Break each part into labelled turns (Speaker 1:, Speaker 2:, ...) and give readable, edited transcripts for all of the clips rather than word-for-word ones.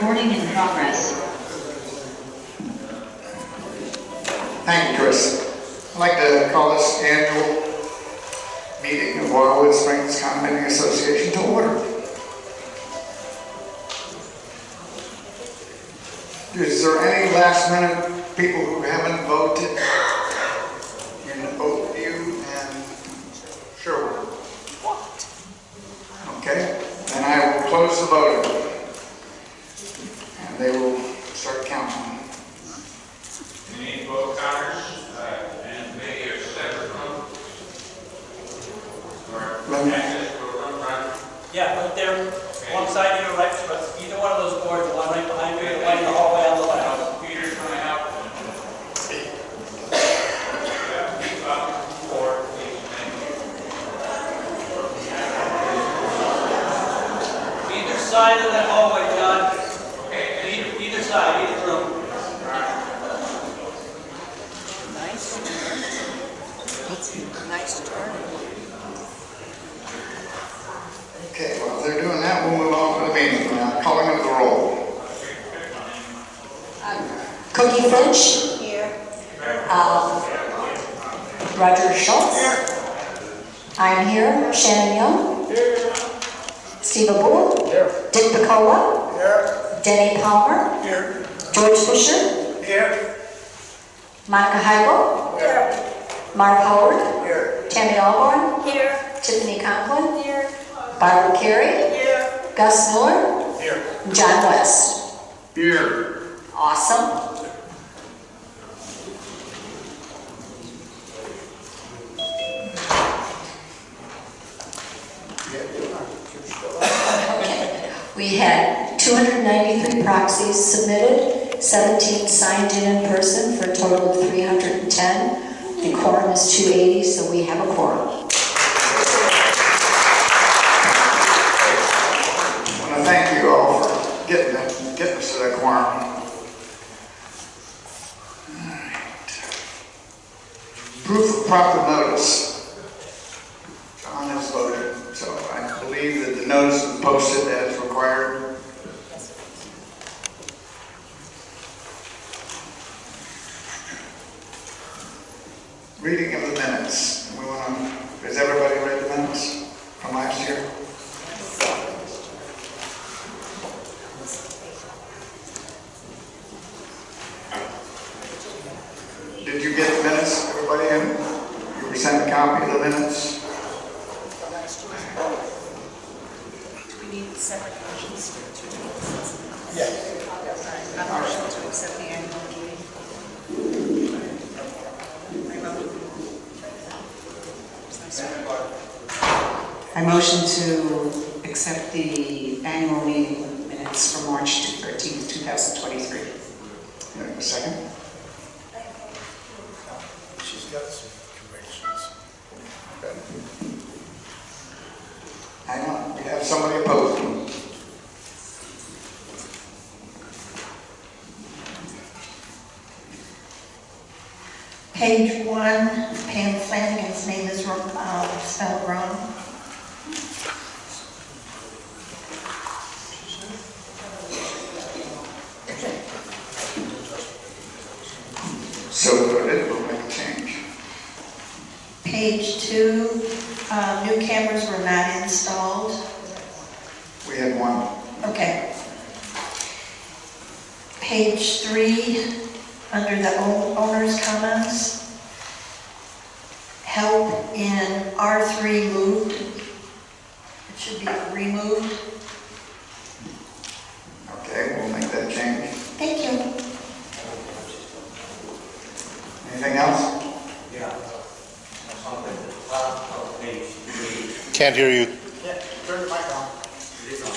Speaker 1: Recording in progress.
Speaker 2: Thank you, Chris. I'd like to call this annual meeting of Wildewood Springs Condominium Association to order. Is there any last minute people who haven't voted in Oakview and Sherwood? Okay, then I will close the voting and they will start counting.
Speaker 3: Any vote counters and maybe a separate vote? Or access to a room run?
Speaker 4: Yeah, right there, alongside you, right, but either one of those boards, the one right behind you, the one in the hallway on the left.
Speaker 3: Peter's coming out. Yeah, keep up. Four, please, thank you.
Speaker 4: Either side of that hallway, John.
Speaker 3: Okay,
Speaker 4: Either side, either room.
Speaker 5: Nice turn.
Speaker 2: Okay, well, if they're doing that, we'll move on to the meeting. Calling of the roll.
Speaker 5: Cookie Finch. Here. Roger Schultz. I'm here. Shannon Young. Here. Steve Abul. Here. Dick Picola. Here. Denny Palmer. Here. George Fisher. Here. Monica Heigl. Here. Mark Howard. Here. Tammy Alborn. Here. Tiffany Conklin. Here. Barbara Carey. Here. Gus Miller. Here. And John West.
Speaker 2: Here.
Speaker 5: Awesome. Okay. We had 293 proxies submitted, 17 signed in person for a total of 310. The quorum is 280, so we have a quorum.
Speaker 2: I want to thank you all for getting us to that quorum. Proof of proper notice. John has voted, so I believe that the notice was posted as required. Reading of the minutes. Has everybody read the minutes from last year? Did you get the minutes, everybody? You were sent a copy of the minutes?
Speaker 5: Do we need separate motions to
Speaker 2: Yes.
Speaker 5: a motion to accept the annual meeting?
Speaker 6: I motion to accept the annual meeting minutes from March 13th, 2023.
Speaker 2: A second?
Speaker 7: She's got some corrections.
Speaker 2: Hang on, we have somebody opposing.
Speaker 8: Page 1, Pam Flanagan's name is spelled wrong.
Speaker 2: So voted, we'll make a change.
Speaker 8: Page 2, new cameras were not installed.
Speaker 2: We had one.
Speaker 8: Okay. Page 3, under the owner's comments, help in R3 moved. It should be removed.
Speaker 2: Okay, we'll make that change.
Speaker 8: Thank you.
Speaker 2: Anything else?
Speaker 4: Yeah. Something at the top of page 3.
Speaker 7: Can't hear you.
Speaker 2: Yeah, turn the mic on.
Speaker 4: It is on.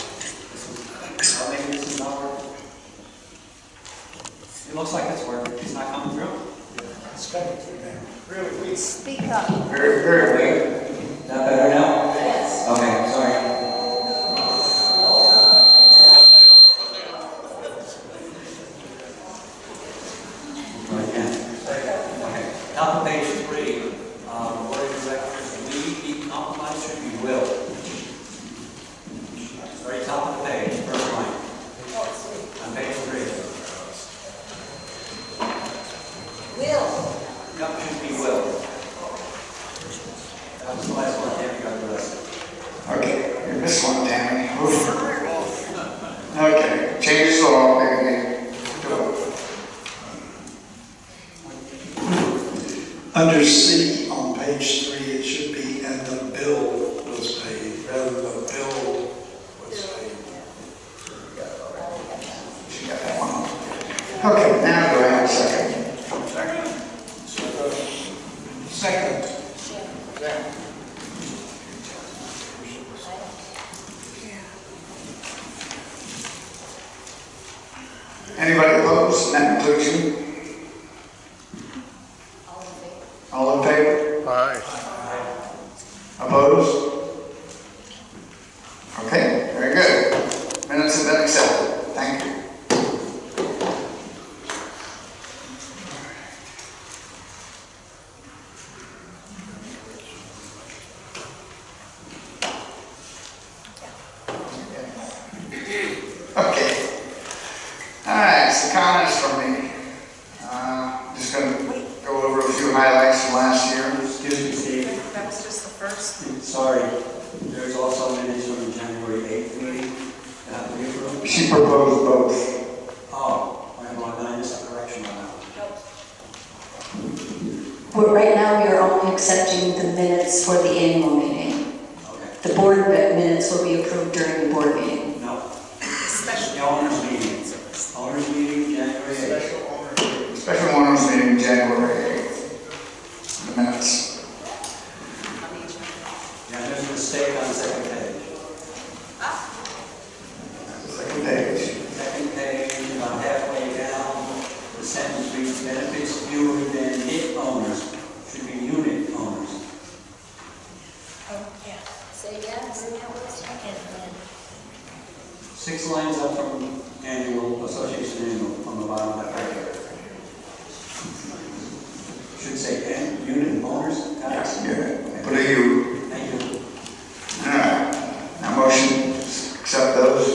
Speaker 4: Maybe this is not working. It looks like it's working. It's not coming through.
Speaker 7: It's coming through now.
Speaker 2: Really weak.
Speaker 5: Speak up.
Speaker 2: Very, very weak.
Speaker 4: Is that better now?
Speaker 5: Yes.
Speaker 4: Okay, sorry. Try again. Okay, top of page 3, board of directors, we be compromised should be will. Very top of the page, first line. That's the last one, Tammy got the rest.
Speaker 2: Okay, you missed one, Tammy. Oof. Okay, changes to law, maybe.
Speaker 7: Under C on page 3, it should be, and the bill was paid, rather than the bill was paid.
Speaker 2: She got that one. Okay, now do I have a second?
Speaker 7: Second.
Speaker 2: Anybody opposed? And that includes you? All in favor?
Speaker 7: Aye.
Speaker 2: Opposed? Okay, very good. Minutes have been accepted. Thank you. Okay. All right, some comments from me. Just going to go over a few highlights from last year.
Speaker 4: Excuse me, Steve.
Speaker 8: That was just the first.
Speaker 4: Sorry, there's also minutes from the January 8th meeting that have to be approved.
Speaker 2: She proposed both.
Speaker 4: Oh, well, I missed a correction on that.
Speaker 5: Well, right now, we are only accepting the minutes for the annual meeting.
Speaker 4: Okay.
Speaker 5: The board minutes will be approved during the board meeting.
Speaker 4: No. The owners meeting. Owners meeting, January 8th.
Speaker 2: Special owners meeting January 8th. The minutes.
Speaker 4: Yeah, there's a mistake on the second page.
Speaker 2: Second page.
Speaker 4: Second page, about halfway down, the sentence reads, benefits fewer than it owners, should be unit owners.
Speaker 1: Say yes, and that was second then.
Speaker 4: 6 lines up from annual, association annual, on the bottom of that page. Should say unit owners, guys.
Speaker 2: Yeah, put a U.
Speaker 4: Thank you.
Speaker 2: All right. Now motion, accept those.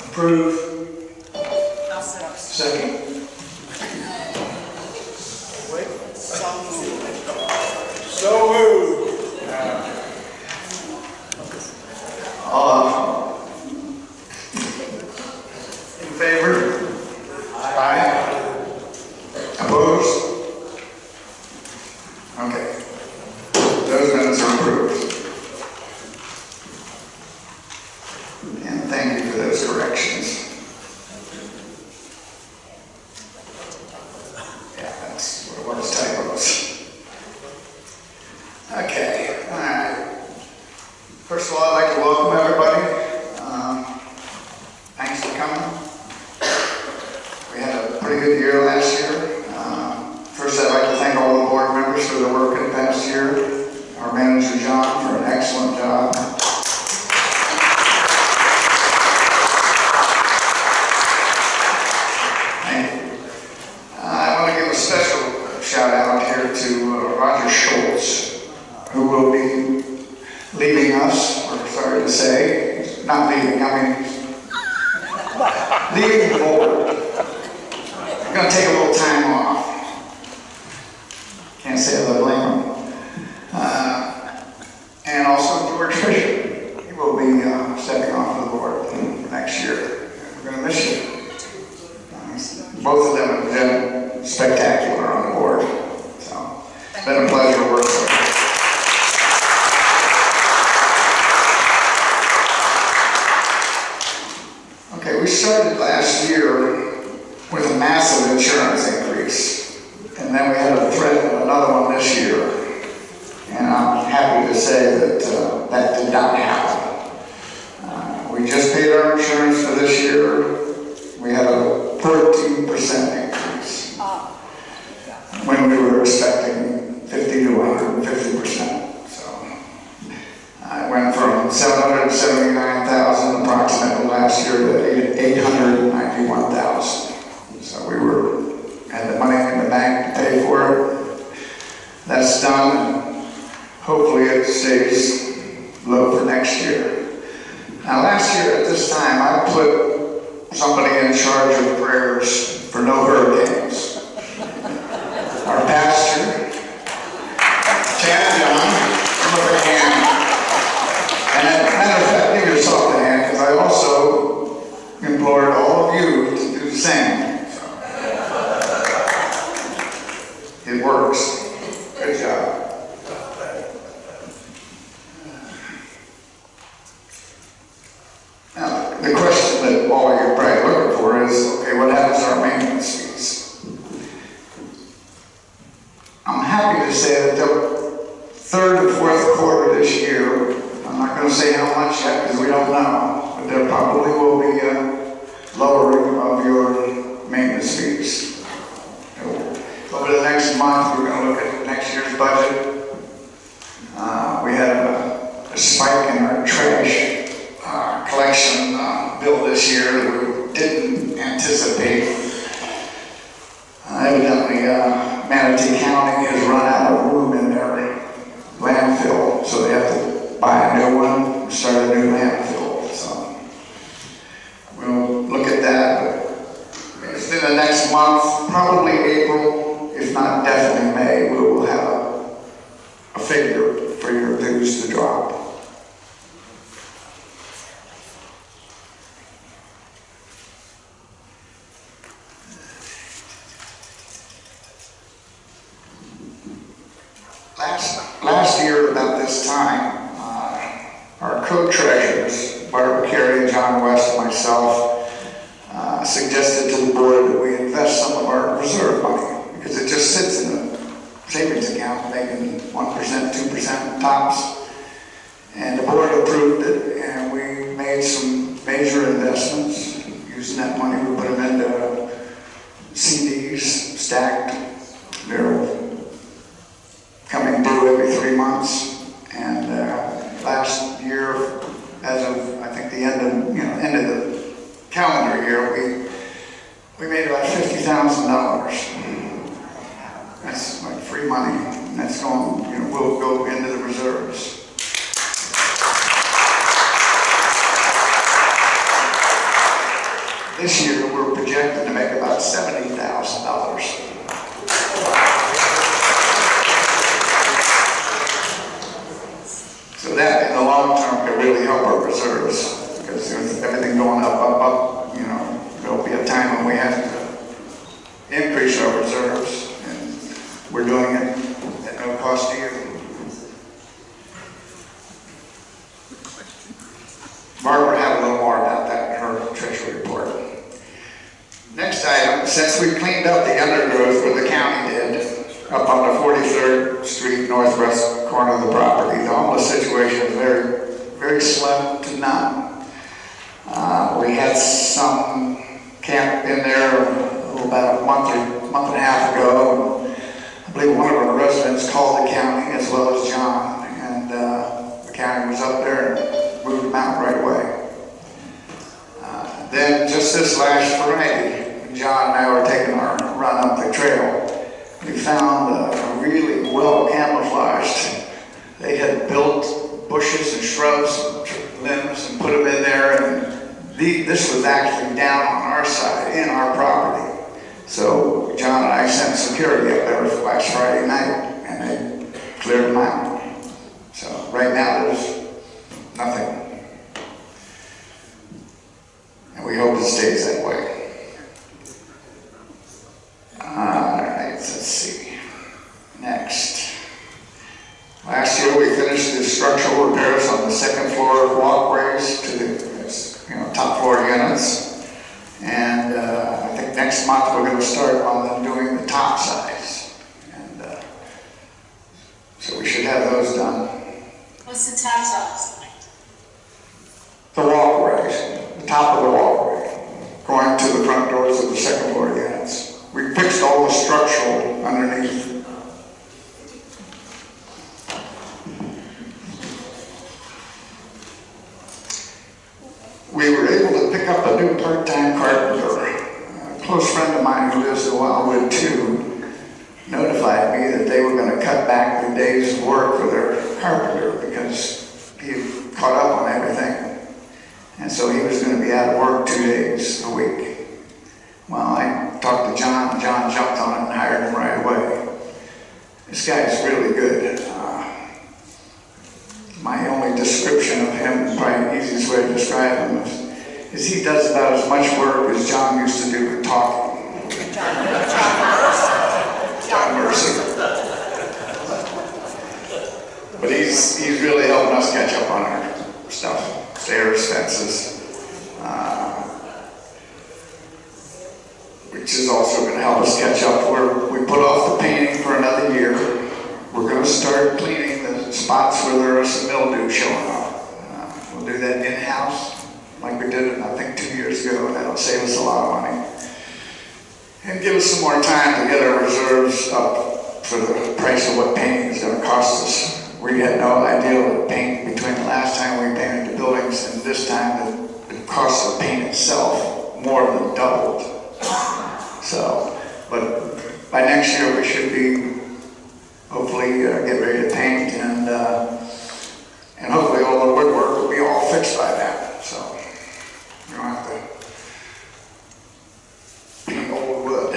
Speaker 2: Approve.
Speaker 8: I'll set up.
Speaker 2: Second.
Speaker 7: So moved.
Speaker 2: In favor? Aye. Opposed? Okay. Those minutes are approved. And thank you for those corrections. Yeah, that's what it was, typos. Okay, all right. First of all, I'd like to welcome everybody. Thanks for coming. We had a pretty good year last year. First, I'd like to thank all the board members for their work in the past year. Our manager, John, for an excellent job. Thank you. I want to give a special shout out here to Roger Schultz, who will be leaving us, we're sorry to say. He's not leaving, I mean, leaving the board. I'm going to take a little time off. Can't say that I blame him. And also George Fisher. He will be stepping off the board next year. We're going to miss you. Both of them have been spectacular on the board. So it's been a pleasure working with you. Okay, we started last year with a massive insurance increase. And then we had a threat of another one this year. And I'm happy to say that that did not happen. We just paid our insurance for this year. We had a 14% increase. When we were expecting 50 to 150%. So I went from 779,000 approximately last year to 891,000. So we had the money in the bank to pay for it. That's done, and hopefully it stays low for next year. Now last year at this time, I put somebody in charge of prayers for no hurricanes. Our pastor works. Good job. Now, the question that all of you are probably looking for is, okay, what happens to our maintenance fees? I'm happy to say that the third and fourth quarter this year, I'm not going to say how much yet because we don't know, but there probably will be a lowering of your maintenance fees. Over the next month, we're going to look at next year's budget. We had a spike in our trash collection bill this year that we didn't anticipate. Evidently, Manatee County has run out of room in their landfill, so they have to buy a new one and start a new landfill. So we'll look at that. But in the next month, probably April, if not definitely May, we will have a figure for your dues to drop. Last year, about this time, our co-treasurers, Barbara Carey, John West, and myself, suggested to the board that we invest some of our reserve money because it just sits in a savings account making 1%, 2% tops. And the board approved it, and we made some major investments. Using that money, we put them into CDs, stacked. They're coming due every 3 months, and last year, as of I think the end of the calendar year, we made about $50,000. That's like free money, and that's going, will go into the reserves. This year, we're projected to make about $70,000. So that, in the long term, could really help our reserves, because with everything going up, there'll be a time when we have to increase our reserves, and we're doing it at no cost to you. Barbara had a little more about that in her treasury report. Next item, since we cleaned up the undergrowth where the county did, up on the 43rd Street northwest corner of the property, the homeless situation is very, very slim to none. We had some camp in there about a month and a half ago. I believe one of our residents called the county as well as John, and the county was up there and moved them out right away. Then just this last Friday, John and I were taking our run up the trail. We found a really well camouflaged. They had built bushes and shrubs and limbs and put them in there, and this was actually down on our side, in our property. So John and I sent security up there last Friday night, and they cleared them out. So right now there's nothing. And we hope it stays that way. Alright, let's see. Next. Last year we finished the structural repairs on the second floor walkways to the top floor units. And I think next month we're going to start on doing the top sides. And so we should have those done.
Speaker 1: What's the top size?
Speaker 2: The walkways, the top of the walkway, going to the front doors of the second floor units. We fixed all the structural underneath. We were able to pick up a new part-time carpenter. A close friend of mine who lives in Wildewood too notified me that they were going to cut back the days of work for their carpenter because he had caught up on everything. And so he was going to be out of work 2 days a week. Well, I talked to John, and John jumped on it and hired him right away. This guy is really good. My only description of him, probably the easiest way to describe him, is he does about as much work as John used to do with talking. John Mercer. time to get our reserves up for the price of what painting is going to cost us. We had no idea what paint between the last time we painted the buildings and this time the cost of paint itself more than doubled. So, but by next year we should be hopefully get ready to paint and hopefully all the woodwork will be all fixed by then. So we don't have to paint old wood.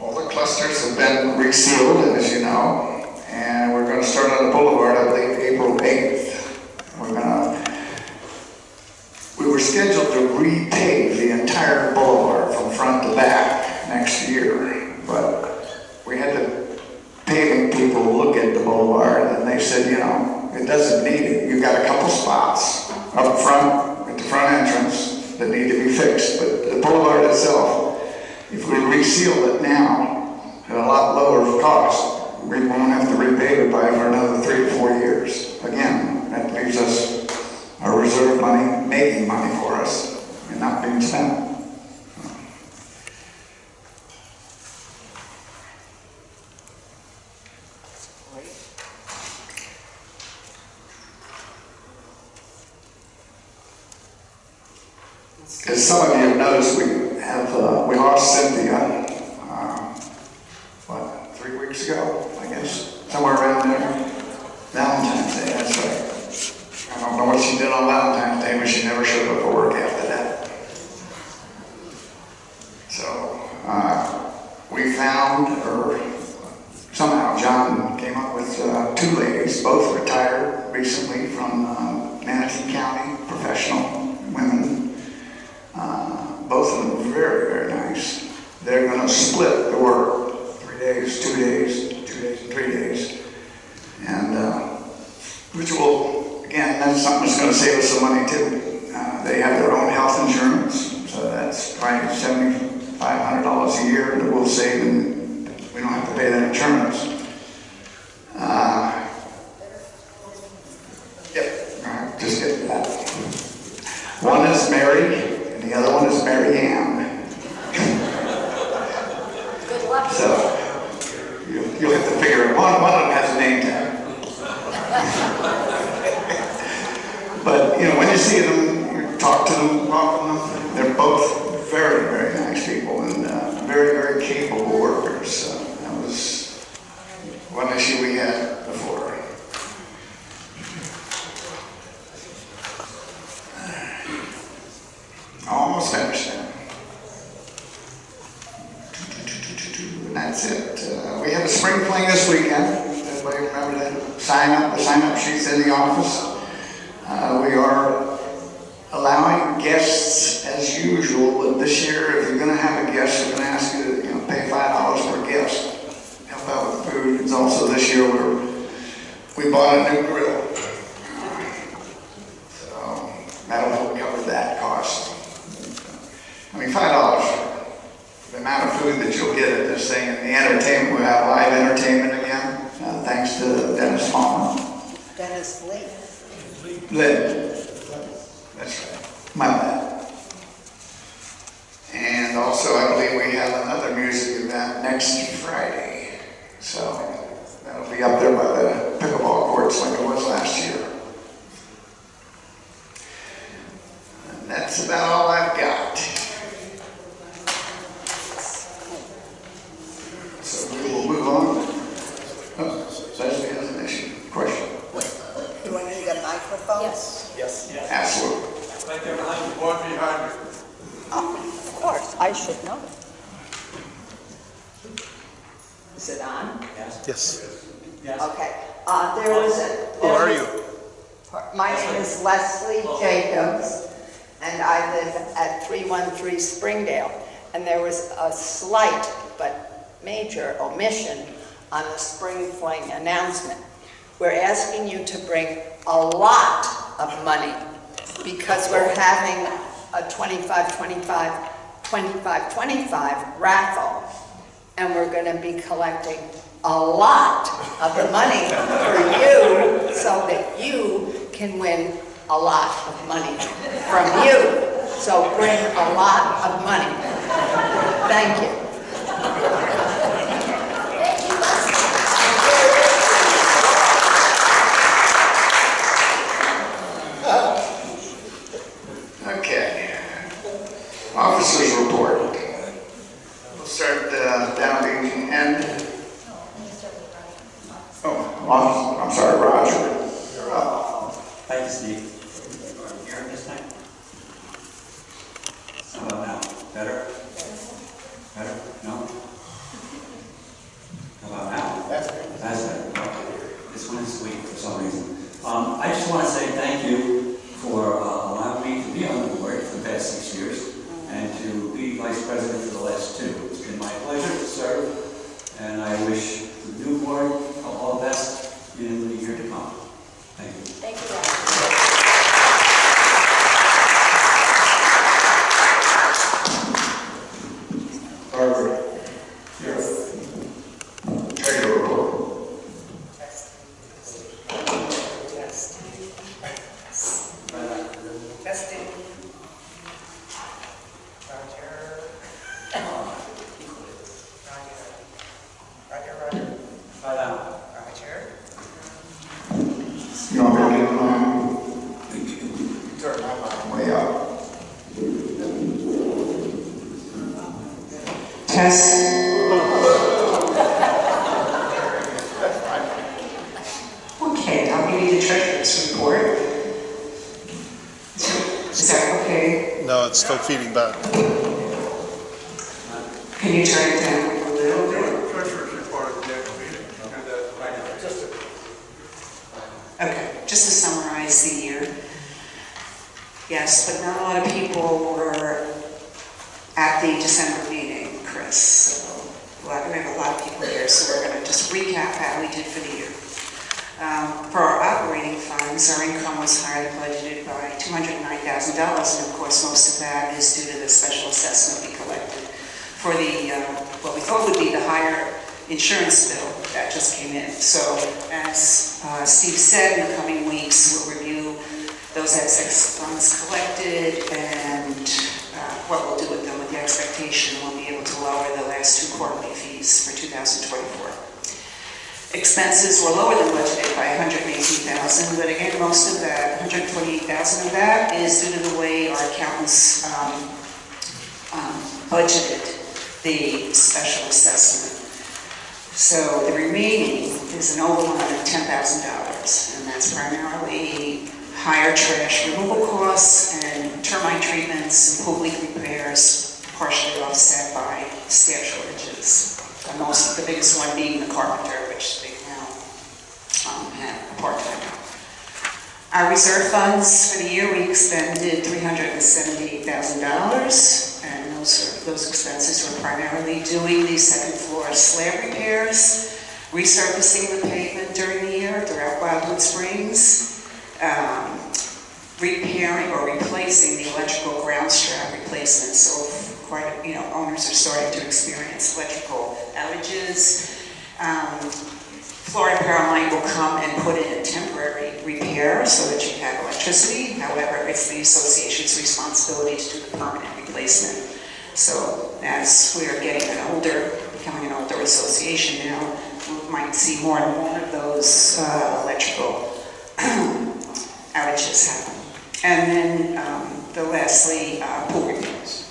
Speaker 2: All the clusters have been resealed, as you know, and we're going to start on the boulevard, I believe, April 8th. We were scheduled to repave the entire boulevard from front to back next year, but we had the paving people look at the boulevard and they said, you know, it doesn't need it. You've got a couple spots up front at the front entrance that need to be fixed, but the boulevard itself, if we reseal it now at a lot lower cost, we won't have to repave it by for another 3 or 4 years. Again, that leaves us our reserve money, making money for us, and not being spent. As some of you have noticed, we lost Cynthia, 3 weeks ago, I guess, somewhere around there. Valentine's Day, that's right. I don't know what she did on Valentine's Day, but she never showed up for work after that. So, we found, or somehow John came up with 2 ladies, both retired recently from Manatee County, professional women. Both of them very, very nice. They're going to split the work, 3 days, 2 days, 2 days and 3 days. And which will, again, that's something that's going to save us some money too. They have their own health insurance, so that's probably $7,500 a year that we'll save, and we don't have to pay that insurance. Yep, just get to that. One is Mary, and the other one is Mary Ann.
Speaker 5: Good luck.
Speaker 2: So you'll have to figure it. One of them has a name tag. But you know, when you see them, you talk to them, welcome them. They're both very, very nice people and very, very capable workers. That was one issue we had before. Almost finished. And that's it. We have a spring fling this weekend. Everybody remember to sign up. The sign-up sheet's in the office. We are allowing guests as usual, but this year, if you're going to have a guest, we're going to ask you to pay $5 per guest. Help out with food. It's also this year we bought a new grill. So that'll help cover that cost. I mean, $5, the amount of food that you'll get at this thing, and the entertainment, we'll have live entertainment again, thanks to Dennis Palmer.
Speaker 8: Dennis Lee.
Speaker 2: Lynn. That's right. My bad. And also, I believe we have another music event next Friday. So that'll be up there by the pickleball courts like it was last year. And that's about all I've got. So we will move on. Oh, Leslie has an issue. Question?
Speaker 8: You want to get a microphone?
Speaker 5: Yes.
Speaker 2: Absolutely.
Speaker 3: Right there behind you, walk behind you.
Speaker 8: Of course, I should know. Is it on?
Speaker 7: Yes.
Speaker 8: Okay. There was a...
Speaker 7: Who are you?
Speaker 8: My name is Leslie Jacobs, and I live at 313 Springdale. And there was a slight but major omission on the spring fling announcement. We're asking you to bring a lot of money because we're having a 25-25 raffle, and we're going to be collecting a lot of the money for you so that you can win a lot of money from you. So bring a lot of money. Thank you.
Speaker 2: Okay. Officers report. We'll start down the end. Oh, I'm sorry, Roger. You're up.
Speaker 4: Thank you, Steve. Here this time? How about now? Better? Better? No? How about now? That's better. Okay. This one is weak for some reason. I just want to say thank you for allowing me to be on the board for the past 6 years and to be vice president for the last 2. It's been my pleasure to serve, and I wish the new board all the best in the year to come. Thank you.
Speaker 5: Thank you,
Speaker 2: Barbara. Yes. Treasurer report.
Speaker 9: Testing. Roger. Roger.
Speaker 4: Bye now.
Speaker 9: Roger.
Speaker 2: You want me to get mine? Turn my mind way up.
Speaker 6: Test. Okay, I'll give you the treasurer's report. Is that okay?
Speaker 10: No, it's still feeding back.
Speaker 6: Can you turn it down a little bit?
Speaker 10: Treasurer's report at the next meeting.
Speaker 6: Okay, just to summarize the year. Yes, but not a lot of people were at the December meeting, Chris. So we have a lot of people here, so we're going to just recap how we did for the year. For our operating funds, our income was higher than budgeted by $209,000, and of course most of that is due to the special assessment we collected for the what we thought would be the higher insurance bill that just came in. So as Steve said, in the coming weeks we'll review those excess funds collected and what we'll do with them, with the expectation we'll be able to lower the last 2 quarterly fees for 2024. Expenses were lower than budgeted by $118,000, but again, most of that, $128,000 of that, is due to the way our accountants budgeted the special assessment. So the remaining is an overrun of $10,000, and that's primarily higher trash removal costs and termite treatments and pool leak repairs, partially offset by staff shortages. The biggest one being the carpenter, which they now have a part-time now. Our reserve funds for the year, we expended $378,000, and those expenses were primarily doing the second floor slab repairs, resurfacing the pavement during the year throughout Wildewood Springs, repairing or replacing the electrical ground strap replacement. So owners are starting to experience electrical outages. Florida Power Line will come and put in a temporary repair so that you have electricity. However, it's the association's responsibility to do the permanent replacement. So as we are becoming an older association now, we might see more and more of those electrical outages happen. And then lastly, pool repairs.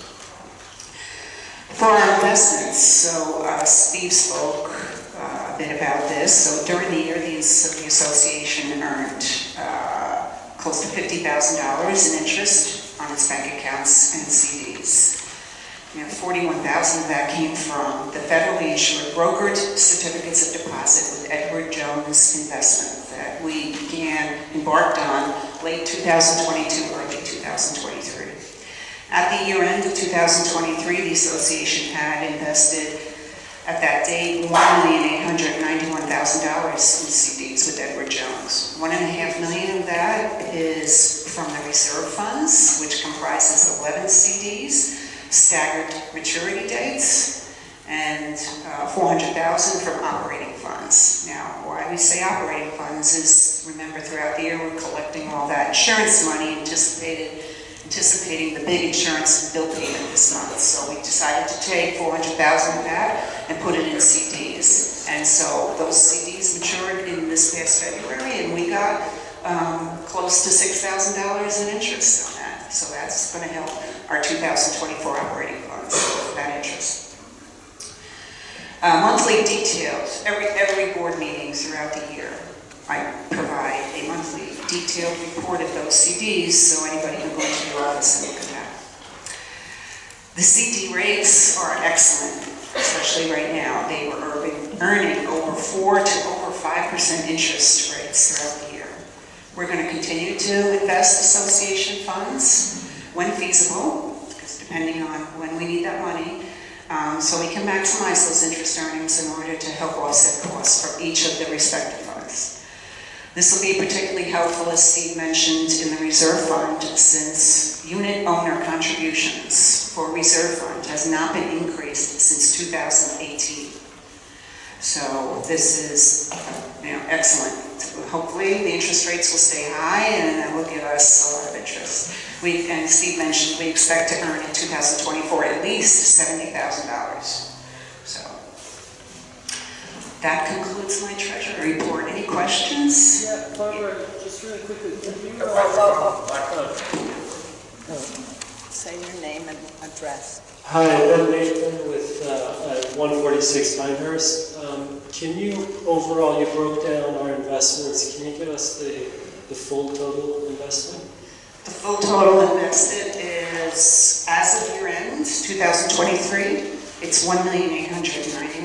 Speaker 6: For our investments, so Steve spoke a bit about this. So during the year, the association earned close to $50,000 in interest on its bank accounts and CDs. $41,000 of that came from the federally insured brokered certificates of deposit with Edward Jones Investment that we embarked on late 2022, early 2023. At the year end of 2023, the association had invested, at that date, $1,891,000 in CDs with Edward Jones. $1.5 million of that is from the reserve funds, which comprises 11 CDs, staggered maturity dates, and $400,000 from operating funds. Now, why we say operating funds is, remember, throughout the year we're collecting all that insurance money anticipated anticipating the big insurance and bill payment this month. So we decided to take $400,000 of that and put it in CDs. And so those CDs matured in this past February, and we got close to $6,000 in interest on that. So that's going to help our 2024 operating funds with that interest. Monthly details. Every board meeting throughout the year, I provide a monthly detailed report of those CDs, so anybody can go into the office and look at that. The CD rates are excellent, especially right now. They were earning over 4 to over 5% interest rates throughout the year. We're going to continue to invest association funds when feasible, because depending on when we need that money, so we can maximize those interest earnings in order to help offset costs from each of the respective funds. This will be particularly helpful, as Steve mentioned, in the reserve fund, since unit owner contributions for reserve fund has not been increased since 2018. So this is, excellent. Hopefully the interest rates will stay high, and that will give us a lot of interest. And Steve mentioned we expect to earn in 2024 at least $70,000. So that concludes my treasury report. Any questions?
Speaker 9: Yeah, Barbara, just really quickly, can you
Speaker 8: Say your name and address.
Speaker 9: Hi, I'm Nathan with 146 Pinehurst. Can you, overall, you broke down our investments. Can you give us the full total investment?
Speaker 6: The full total invested is, as of year end, 2023, it's $1,891,000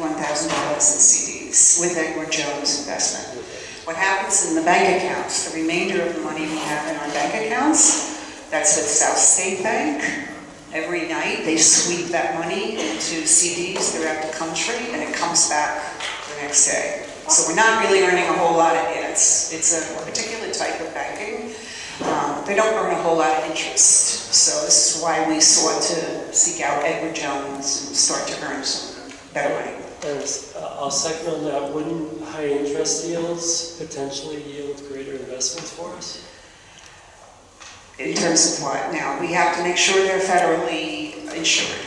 Speaker 6: in CDs with Edward Jones investment. What happens in the bank accounts, the remainder of the money we have in our bank accounts, that's with South State Bank. Every night they sweep that money into CDs throughout the country, and it comes back the next day. So we're not really earning a whole lot of it. It's a particular type of banking. They don't earn a whole lot of interest. So this is why we sought to seek out Edward Jones and start to earn some better money.
Speaker 9: And I'll second on that. Wouldn't high interest yields potentially yield greater investments for us?
Speaker 6: In terms of what? Now, we have to make sure they're federally insured.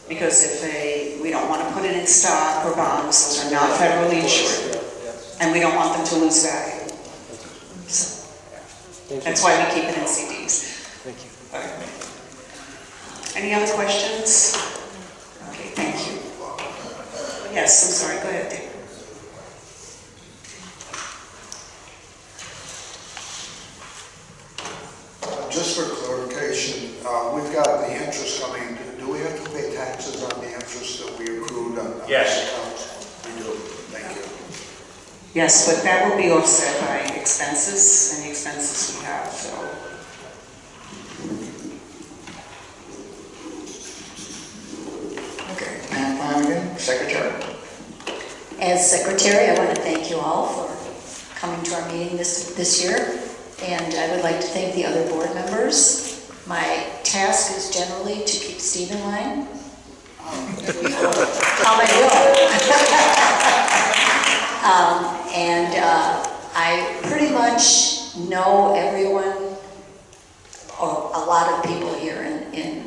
Speaker 6: Because if we don't want to put it in stock or bonds, those are not federally insured. And we don't want them to lose value. So that's why we keep it in CDs.
Speaker 9: Thank you.
Speaker 6: Any other questions? Okay, thank you. Yes, I'm sorry, go ahead, Dave.
Speaker 11: Just for clarification, we've got the interest coming in. Do we have to pay taxes on the interest that we accrued on
Speaker 3: Yes.
Speaker 11: this account? We do. Thank you.
Speaker 6: Yes, but that will be offset by expenses, and the expenses we have, so.
Speaker 2: Okay, Pam Flanagan, Secretary.
Speaker 5: As secretary, I want to thank you all for coming to our meeting this year, and I would like to thank the other board members. My task is generally to keep Steve in line. I pretty much know everyone, or a lot of people here in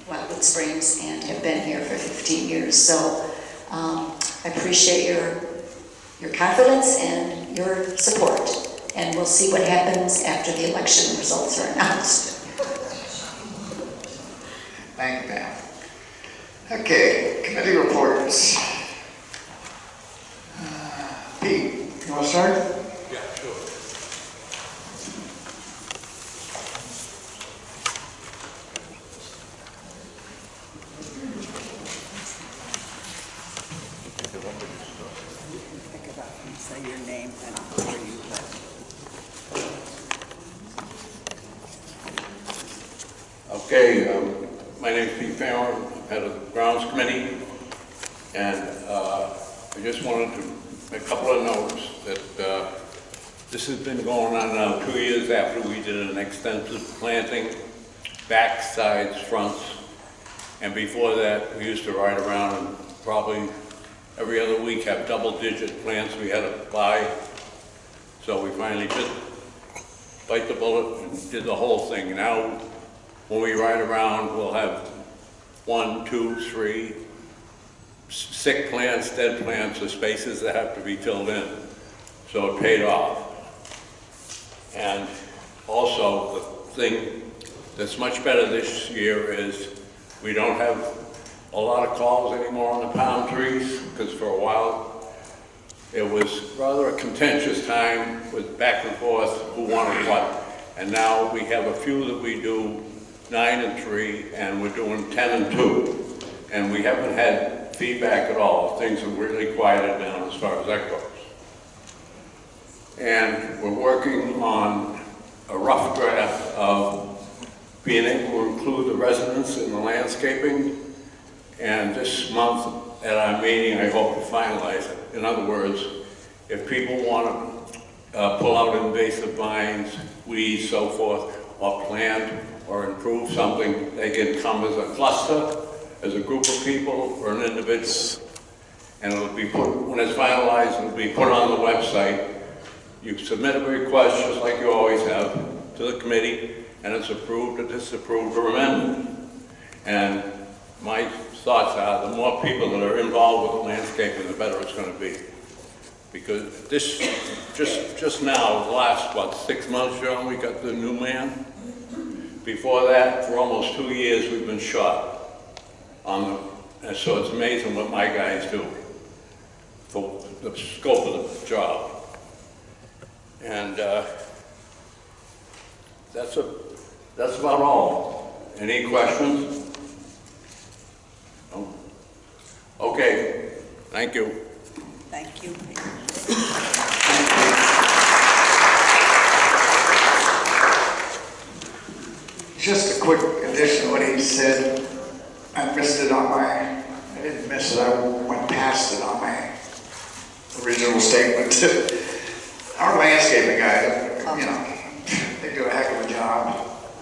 Speaker 5: Wildewood Springs, and have been here for 15 years. So I appreciate your confidence and your support. And we'll see what happens after the election results are announced.
Speaker 2: Thank you, Pam. Okay, committee reports. Pete, you want to start?
Speaker 3: Yeah, sure.
Speaker 8: Pick it up and say your name and where you live.
Speaker 3: Okay, my name is Pete Farmer, I'm head of the Grounds Committee, and I just wanted to make a couple of notes that this has been going on now 2 years after we did an extensive planting, back, sides, fronts, and before that we used to ride around and probably every other week have double-digit plants we had to buy. So we finally just bite the bullet and did the whole thing. Now when we ride around, we'll have 1, 2, 3 sick plants, dead plants, or spaces that have to be filled in. So it paid off. And also, the thing that's much better this year is we don't have a lot of calls anymore on the palm trees, because for a while it was rather a contentious time with back and forth who wanted what. And now we have a few that we do 9 and 3, and we're doing 10 and 2. And we haven't had feedback at all. Things have really quieted down as far as that goes. And we're working on a rough draft of being able to include the residents in the landscaping. And this month at our meeting, I hope to finalize it. In other words, if people want to pull out invasive vines, weeds, so forth, or plant or improve something, they can come as a cluster, as a group of people, or an individual. And it'll be put, when it's finalized, it'll be put on the website. You submit a request, just like you always have, to the committee, and it's approved or disapproved or amended. And my thoughts are, the more people that are involved with landscaping, the better it's going to be. Because this, just now, the last, what, 6 months, Joe, we got the new man. Before that, for almost 2 years, we've been short on the, and so it's amazing what my guys do for the scope of the job. And that's about all. Any questions? No? Okay, thank you.
Speaker 6: Thank you.
Speaker 2: Just a quick addition to what he said. I missed it on my, I didn't miss it, I went past it on my original statement. Our landscaping guys, you know, they do a heck of a job.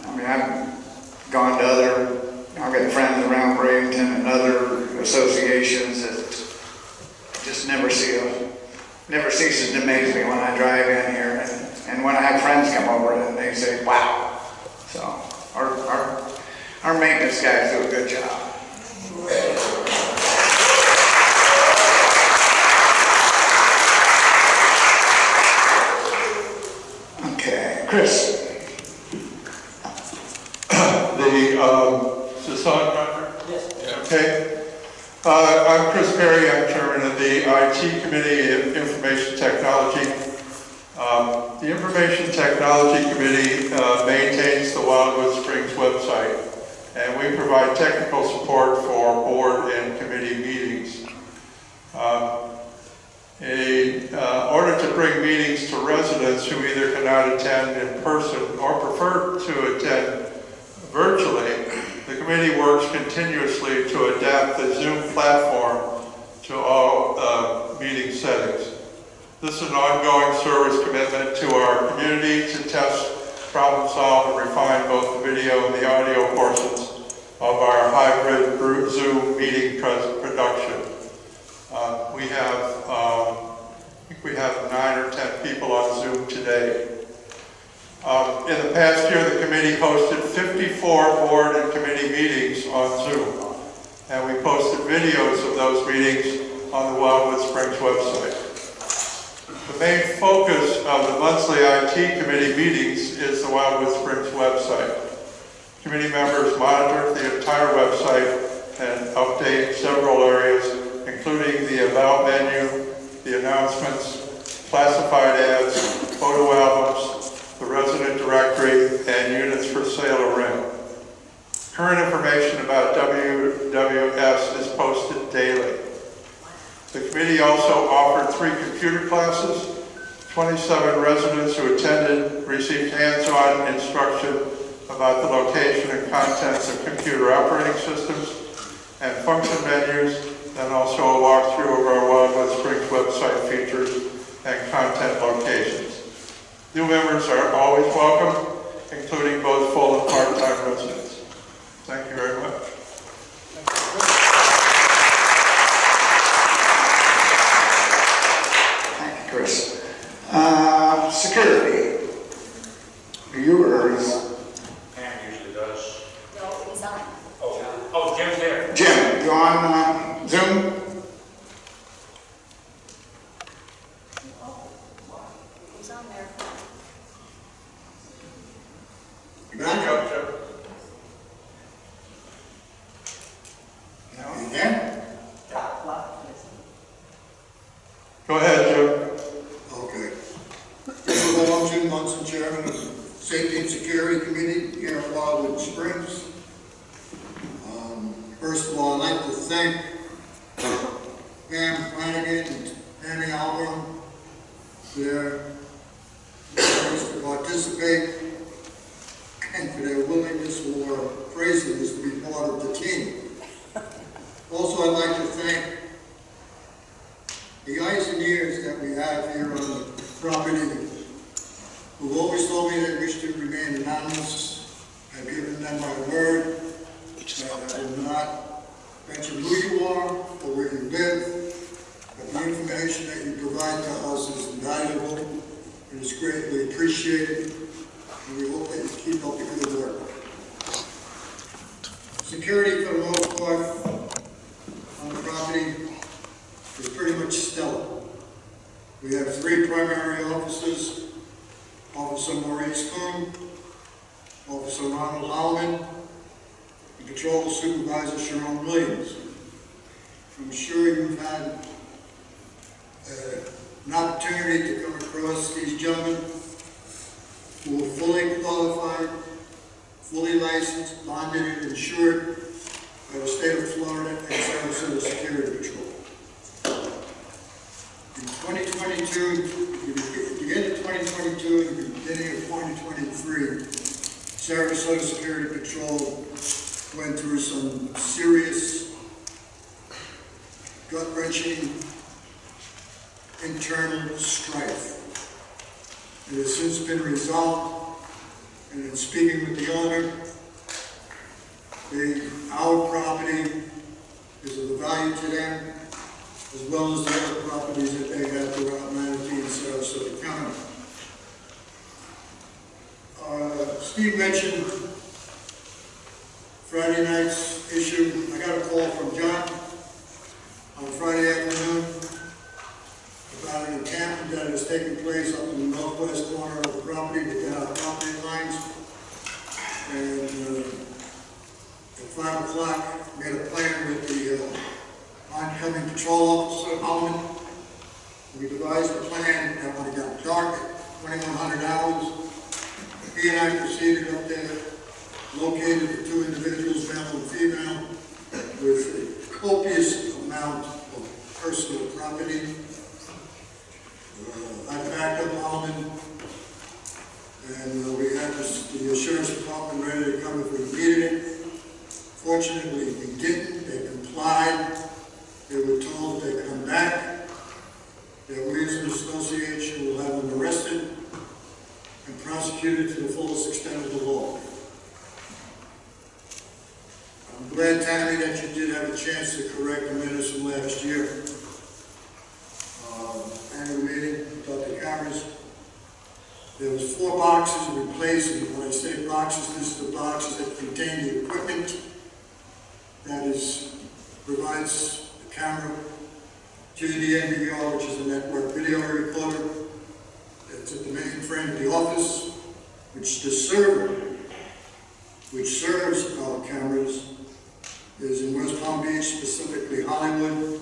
Speaker 2: I mean, I've gone to other, I've got friends around Bradenton and other associations that just never ceases to amaze me when I drive in here. And when I have friends come over and they say, wow. So our maintenance guys do a good job. Okay, Chris.
Speaker 12: Is this on, Roger? Yes. Okay. I'm Chris Perry. I'm chairman of the IT Committee of Information Technology. The Information Technology Committee maintains the Wildewood Springs website, and we provide technical support for board and committee meetings. In order to bring meetings to residents who either cannot attend in person or prefer to attend virtually, the committee works continuously to adapt the Zoom platform to all meeting settings. This is an ongoing service commitment to our community to test, problem solve, and refine both the video and the audio portions of our hybrid group Zoom meeting production. I think we have 9 or 10 people on Zoom today. In the past year, the committee hosted 54 board and committee meetings on Zoom, and we posted videos of those meetings on the Wildewood Springs website. The main focus of the monthly IT committee meetings is the Wildewood Springs website. Committee members monitor the entire website and update several areas, including the About menu, the announcements, classified ads, photo albums, the resident directory, and units for sale or rent. Current information about WWS is posted daily. The committee also offered 3 computer classes. 27 residents who attended received hands-on instruction about the location and contents of computer operating systems and function menus, and also a walkthrough of our Wildewood Springs website features and content locations. New members are always welcome, including both full and part-time residents. Thank you very much.
Speaker 2: Thank you, Chris. Security. Yours.
Speaker 10: Pam usually does.
Speaker 2: you on Zoom?
Speaker 8: He's on there.
Speaker 11: Back up, Joe.
Speaker 2: You there?
Speaker 12: Go ahead, Joe.
Speaker 11: Okay. Hello, I'm Jim Munson, Chairman of the Safety and Security Committee here in Wildewood Springs. First of all, I'd like to thank Pam Flanagan and Annie Albert for their willingness to participate and for their willingness or craziness to be part of the team. Also, I'd like to thank the eyes and ears that we have here on the property who've always told me they wish to remain anonymous. I've given them my word that I will not mention who you are or where you live, but the information that you provide to us is invaluable and is greatly appreciated, and we hope that you keep up the good work. Security, for the most part, on the property is pretty much stellar. We have 3 primary officers: Officer Maurice Kuhn, Officer Ronald Howman, and Patrol Supervisor Sharon Williams. I'm sure you've had an opportunity to come across these gentlemen who are fully qualified, fully licensed, bonded, and insured by the state of Florida and Sarasota Security Patrol. In 2022, the end of 2022 and the beginning of 2023, Sarasota Security Patrol went through some serious, gut-wrenching internal strife. It has since been resolved, and in speaking with the owner, our property is of value to them, as well as the other properties that they have throughout Manatee and Sarasota County. Steve mentioned Friday night's issue. I got a call from John on Friday afternoon about an encampment that is taking place up in the northwest corner of the property within our property lines. And at 5 o'clock, made a plan with the oncoming patrol officer, Howman. We devised a plan that when it got dark, 2100 hours, he and I proceeded up there, located the 2 individuals, male and female, with a copious amount of personal property. I backed up Howman, and we had the insurance department ready to come if we needed it. Fortunately, we didn't. They complied. They were told they'd come back, that we as an association will have them arrested and prosecuted to the fullest extent of the law. I'm glad, Tammy, that you did have a chance to correct the minutes from last year. Annual meeting about the cameras. There was 4 boxes replaced, and when I say boxes, this is the boxes that contain the equipment that provides the camera to the NVR, which is a network video recorder. It's at the main frame of the office, which the server, which serves our cameras, is in West Palm Beach, specifically Hollywood.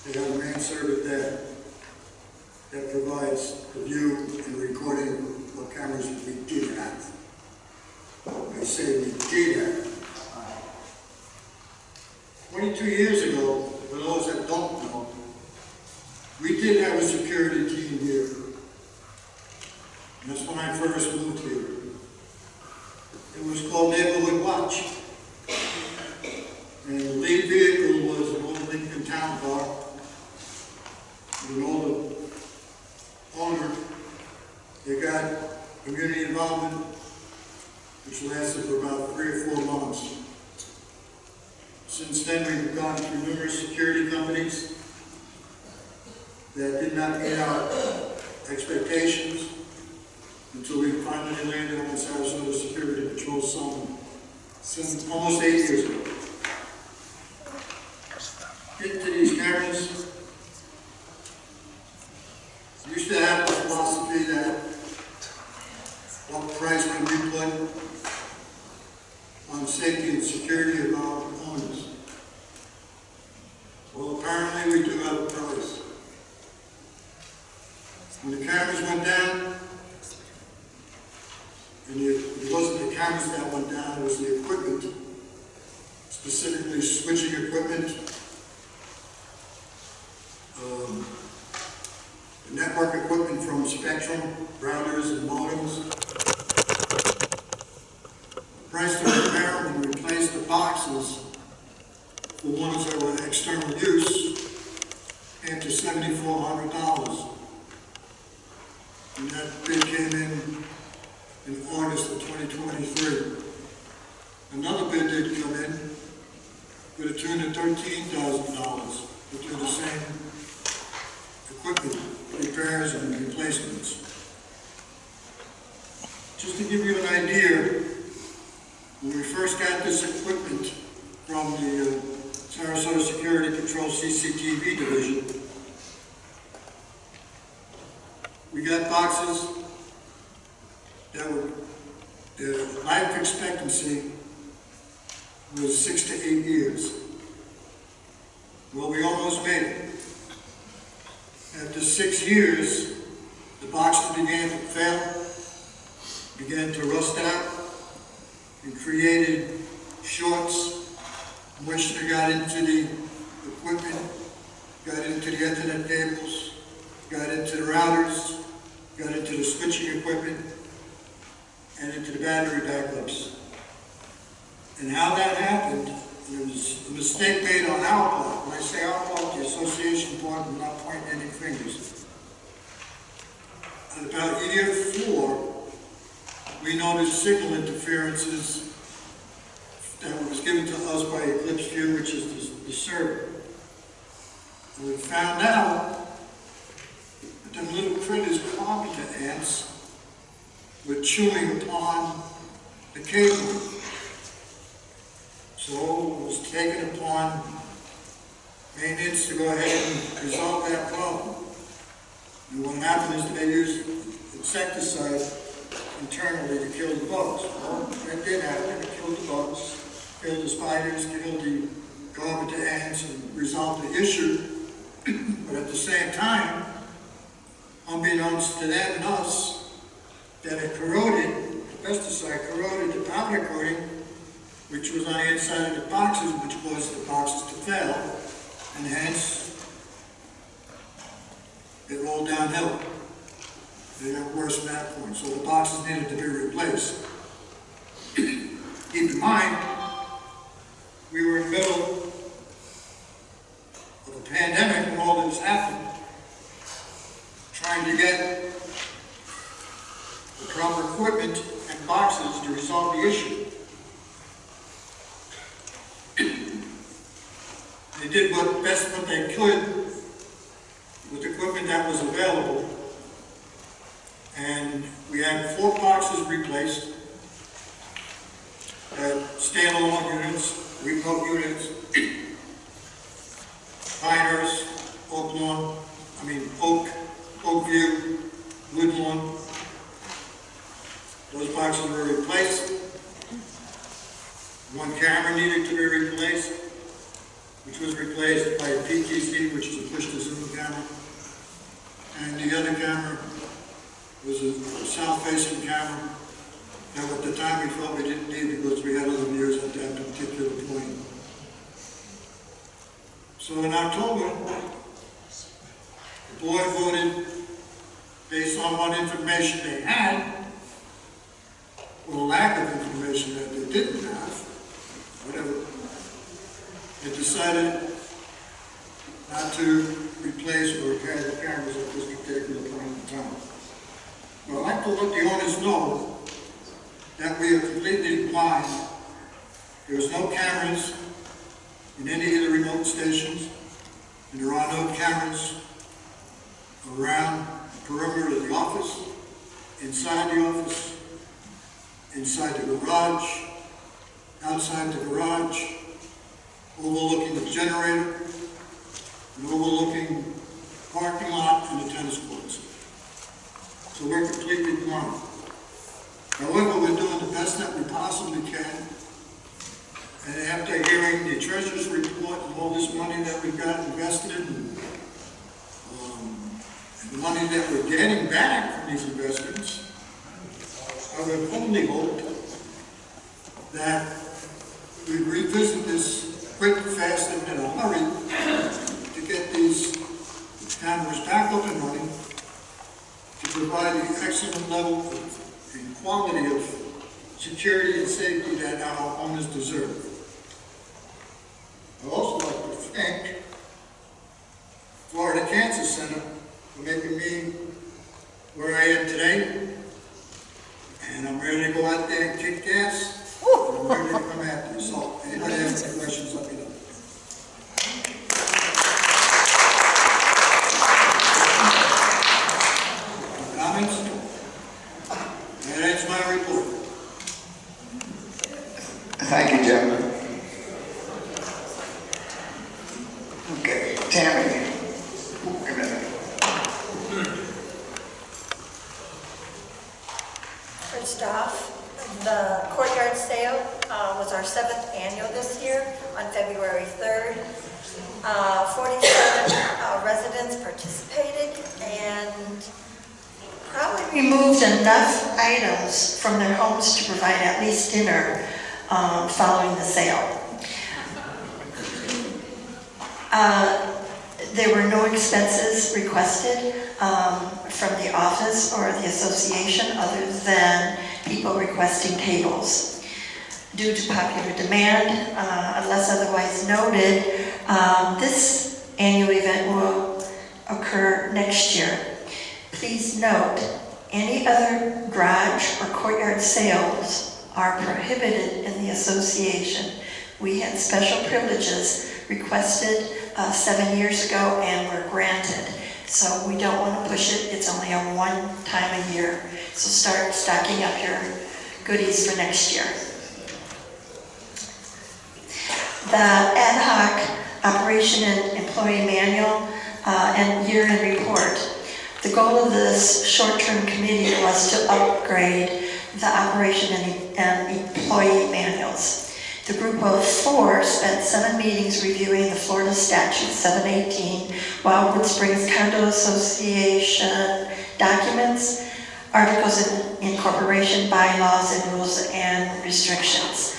Speaker 11: They have a main server there that provides the view and recording of what cameras we did have. I say we did have. 22 years ago, for those that don't know, we did have a security team here. And that's when I first moved here. It was called Neighborhood Watch. And the lead vehicle was an old Lincoln Town car. An older owner. They got community involvement, which lasted for about 3 or 4 months. Since then, we've gone through numerous security companies that did not meet our expectations until we finally landed on Sarasota Security Patrol some almost 8 years ago. get to these cameras, we used to have the philosophy that what price can we put on safety and security of our owners? Well, apparently we do have a price. When the cameras went down, and it wasn't the cameras that went down, it was the equipment, specifically switching equipment, the network equipment from Spectrum, routers and modems. The price to repair and replace the boxes for ones that were external use came to $7,400. And that bid came in August of 2023. Another bid did come in with a tune of $13,000 to do the same equipment repairs and replacements. Just to give you an idea, when we first got this equipment from the Sarasota Security Control CCTV division, we got boxes that were, the life expectancy was 6 to 8 years. Well, we almost made it. After 6 years, the boxes began to fail, began to rust out, and created shorts. Moisture got into the equipment, got into the Ethernet cables, got into the routers, got into the switching equipment, and into the battery backups. And how that happened, there was a mistake made on our part. When I say our part, the association part, I'm not pointing any fingers. At about year 4, we noticed signal interferences that was given to us by Eclipse View, which is the server. And we found out that the little critters, carpenter ants, were chewing upon the cable. So it was taken upon maintenance to go ahead and resolve that problem. And what happened is they used insecticide internally to kill the bugs. Well, that did happen. It killed the bugs, killed the spiders, killed the carpenter ants, and resolved the issue. But at the same time, unbeknownst to them and us, that it corroded, the pesticide corroded the powder coating, which was on the inside of the boxes, which caused the boxes to fail, and hence, it rolled downhill. They got worse from that point, so the boxes needed to be replaced. Keep in mind, we were in the middle of a pandemic when all this happened, trying to get the proper equipment and boxes to resolve the issue. They did what best what they could with the equipment that was available, and we had 4 boxes replaced, standalone units, remote units, Pinehurst, Oakview, Woodlawn. Those boxes were replaced. 1 camera needed to be replaced, which was replaced by a PTZ, which is a push-to-zoom camera. And the other camera was a south-facing camera that at the time we felt we didn't need because we had other views at that particular point. So in October, the board voted based on what information they had, or the lack of information that they didn't have, whatever. They decided not to replace or repair the cameras at this particular point in time. Well, I'd like to let the owners know that we are completely blind. There's no cameras in any of the remote stations, and there are no cameras around the perimeter of the office, inside the office, inside the garage, outside the garage, overlooking the generator, and overlooking parking lot and the tennis courts. So we're completely grown. However, we're doing the best that we possibly can. And after hearing the treasurer's report and all this money that we've got invested and the money that we're getting back from these investments, I would only hope that we revisit this quick, fast, and in a hurry to get these cameras back up and running, to provide the excellent level and quality of security and safety that our owners deserve. I'd also like to thank Florida Cancer Center for making me where I am today. And I'm ready to go out there and kick gas. And I'm ready to come after you. So, anybody has any questions, let me know. Comments? And that's my report.
Speaker 2: Thank you, Jim. Okay, Tammy. Wait a minute.
Speaker 13: First off, the courtyard sale was our 7th annual this year on February 3rd. 47 residents participated and probably removed enough items from their homes to provide at least dinner following the sale. There were no expenses requested from the office or the association other than people requesting tables. Due to popular demand, unless otherwise noted, this annual event will occur next year. Please note, any other garage or courtyard sales are prohibited in the association. We had special privileges requested 7 years ago and were granted. So we don't want to push it. It's only a one time a year. So start stocking up your goodies for next year. The ad hoc operation and employee manual and year-end report. The goal of this short-term committee was to upgrade the operation and employee manuals. The group of 4 spent 7 meetings reviewing the Florida Statute 718, Wildewood Springs Condo Association documents, articles of incorporation, bylaws, and rules and restrictions.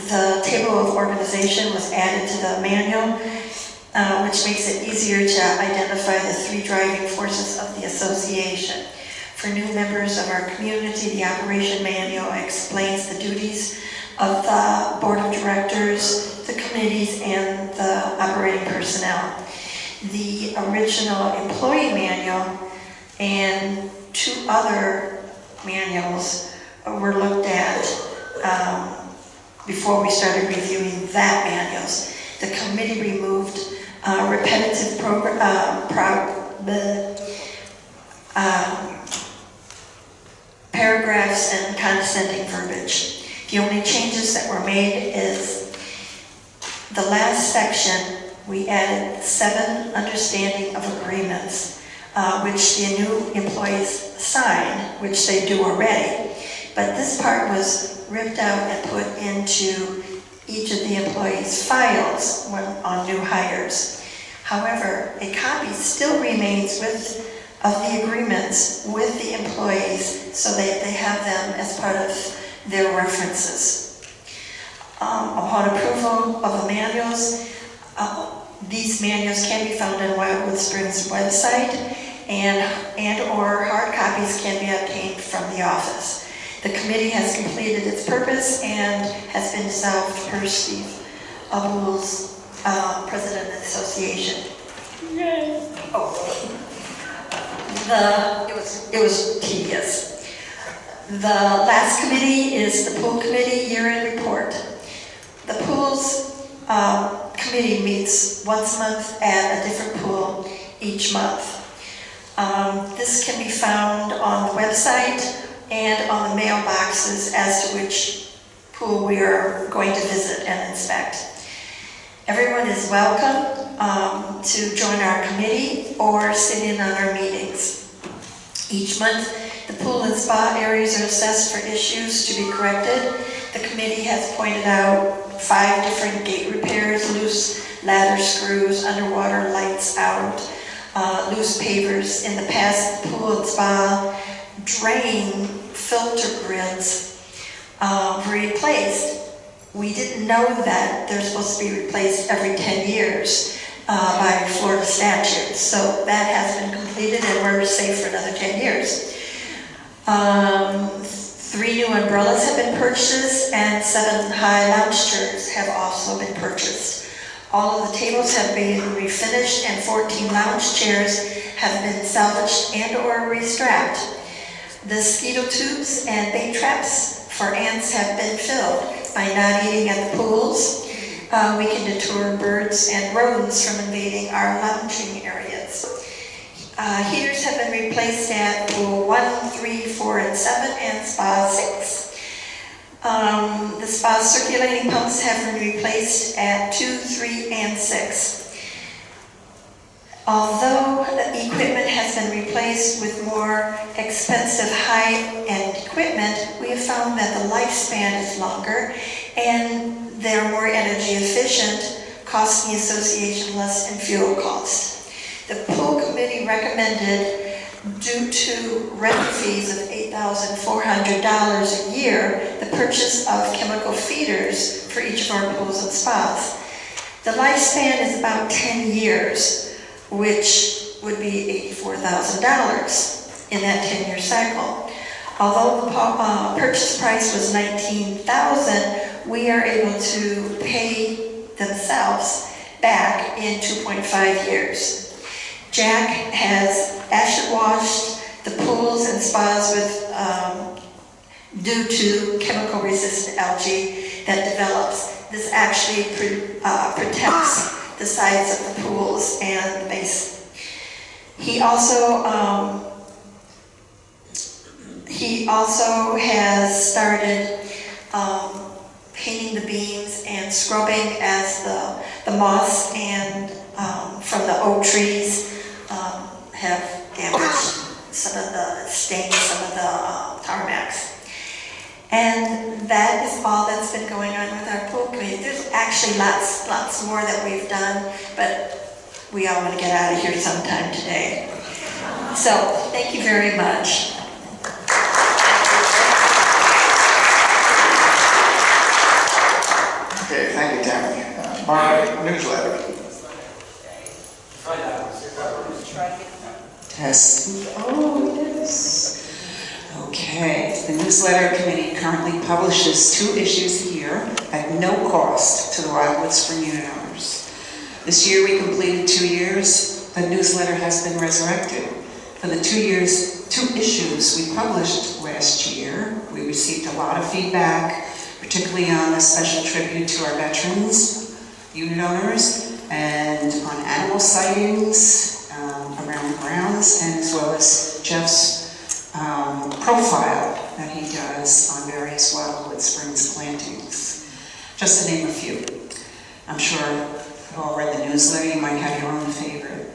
Speaker 13: The table of organization was added to the manual, which makes it easier to identify the 3 driving forces of the association. For new members of our community, the operation manual explains the duties of the board of directors, the committees, and the operating personnel. The original employee manual and 2 other manuals were looked at before we started reviewing that manuals. The committee removed repetitive paragraphs and condescending verbiage. The only changes that were made is the last section, we added 7 understanding of agreements, which the new employees sign, which they do already. But this part was ripped out and put into each of the employees' files on new hires. However, a copy still remains of the agreements with the employees so that they have them as part of their references. Upon approval of the manuals, these manuals can be found on Wildewood Springs website and or hard copies can be obtained from the office. The committee has completed its purpose and has been dissolved per Steve Abul's president of the association. Yay. Oh. It was tedious. The last committee is the pool committee year-end report. The pools committee meets once a month at a different pool each month. This can be found on the website and on the mailboxes as to which pool we are going to visit and inspect. Everyone is welcome to join our committee or sit in on our meetings. Each month, the pool and spa areas are assessed for issues to be corrected. The committee has pointed out 5 different gate repairs, loose ladder screws, underwater lights out, loose pavers. In the past, the pool and spa drain filter grids were replaced. We didn't know that they're supposed to be replaced every 10 years by Florida statute. So that has been completed and we're safe for another 10 years. 3 new umbrellas have been purchased and 7 high lounge chairs have also been purchased. All of the tables have been refinished and 14 lounge chairs have been salvaged and or restrapped. The mosquito tubes and bait traps for ants have been filled. By not eating at the pools, we can deter birds and rodents from invading our lounging areas. Heaters have been replaced at pool 1, 3, 4, and 7, and spa 6. The spa circulating pumps have been replaced at 2, 3, and 6. Although the equipment has been replaced with more expensive high-end equipment, we have found that the lifespan is longer and they're more energy efficient, costing the association less in fuel costs. The pool committee recommended, due to rent fees of $8,400 a year, the purchase of chemical feeders for each of our pools and spas. The lifespan is about 10 years. Which would be $84,000 in that 10-year cycle. Although the purchase price was $19,000, we are able to pay themselves back in 2.5 years. Jack has acid washed the pools and spas with due to chemical resistant algae that develops. This actually protects the sides of the pools and the base. He also has started painting the beams and scrubbing as the moss and from the oak trees have damaged some of the stains, some of the tarmacs. And that is all that's been going on with our pool committee. There's actually lots more that we've done, but we all want to get out of here sometime today. So, thank you very much.
Speaker 2: Okay, thank you, Tammy. Mark, newsletter.
Speaker 14: Test. Oh, yes. Okay, the newsletter committee currently publishes 2 issues a year at no cost to the Wildewood Spring Unit owners. This year we completed 2 years. The newsletter has been resurrected. For the 2 issues we published last year, we received a lot of feedback, particularly on a special tribute to our veterans, unit owners, and on animal sightings around the grounds, and as well as Jeff's profile that he does on various Wildewood Springs plantings, just to name a few. I'm sure you've all read the newsletter, you might have your own favorite.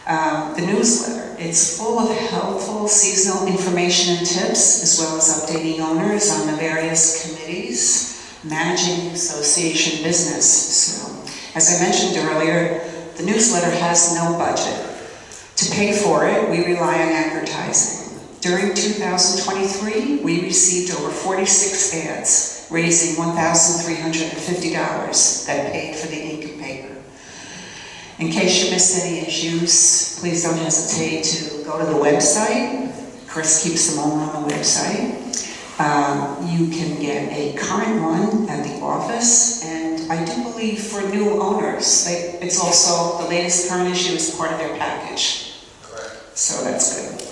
Speaker 14: The newsletter, it's full of helpful seasonal information and tips, as well as updating owners on the various committees managing the association business. So, as I mentioned earlier, the newsletter has no budget. To pay for it, we rely on advertising. During 2023, we received over 46 ads, raising $1,350 that paid for the ink and paper. In case you missed any issues, please don't hesitate to go to the website. Chris keeps them all on the website. You can get a current one at the office, and I do believe for new owners, it's also, the latest current issue is part of their package. Correct. So that's good.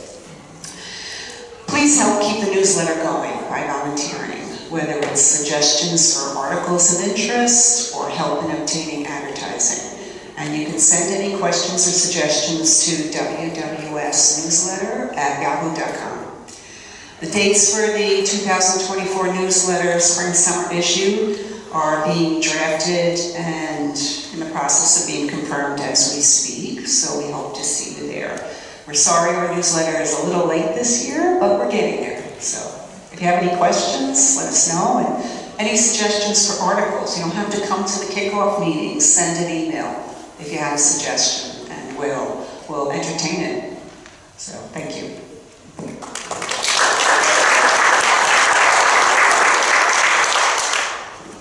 Speaker 14: Please help keep the newsletter going by volunteering, whether it's suggestions for articles of interest or help in obtaining advertising. And you can send any questions or suggestions to wwsnewsletter@yahoo.com. The dates for the 2024 newsletter spring-summer issue are being drafted and in the process of being confirmed as we speak, so we hope to see you there. We're sorry our newsletter is a little late this year, but we're getting there. So if you have any questions, let us know. And any suggestions for articles, you don't have to come to the kickoff meetings. Send an email if you have a suggestion, and we'll entertain it. So thank you.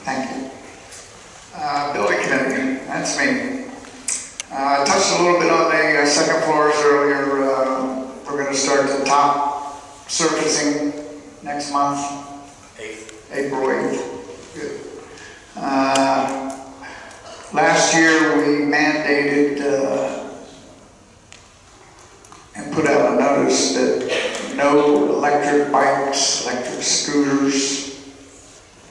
Speaker 2: Thank you. Building committee, that's me. I touched a little bit on the second floors earlier. We're going to start the top surfacing next month. April 8th. Good. Last year we mandated and put out a notice that no electric bikes, electric scooters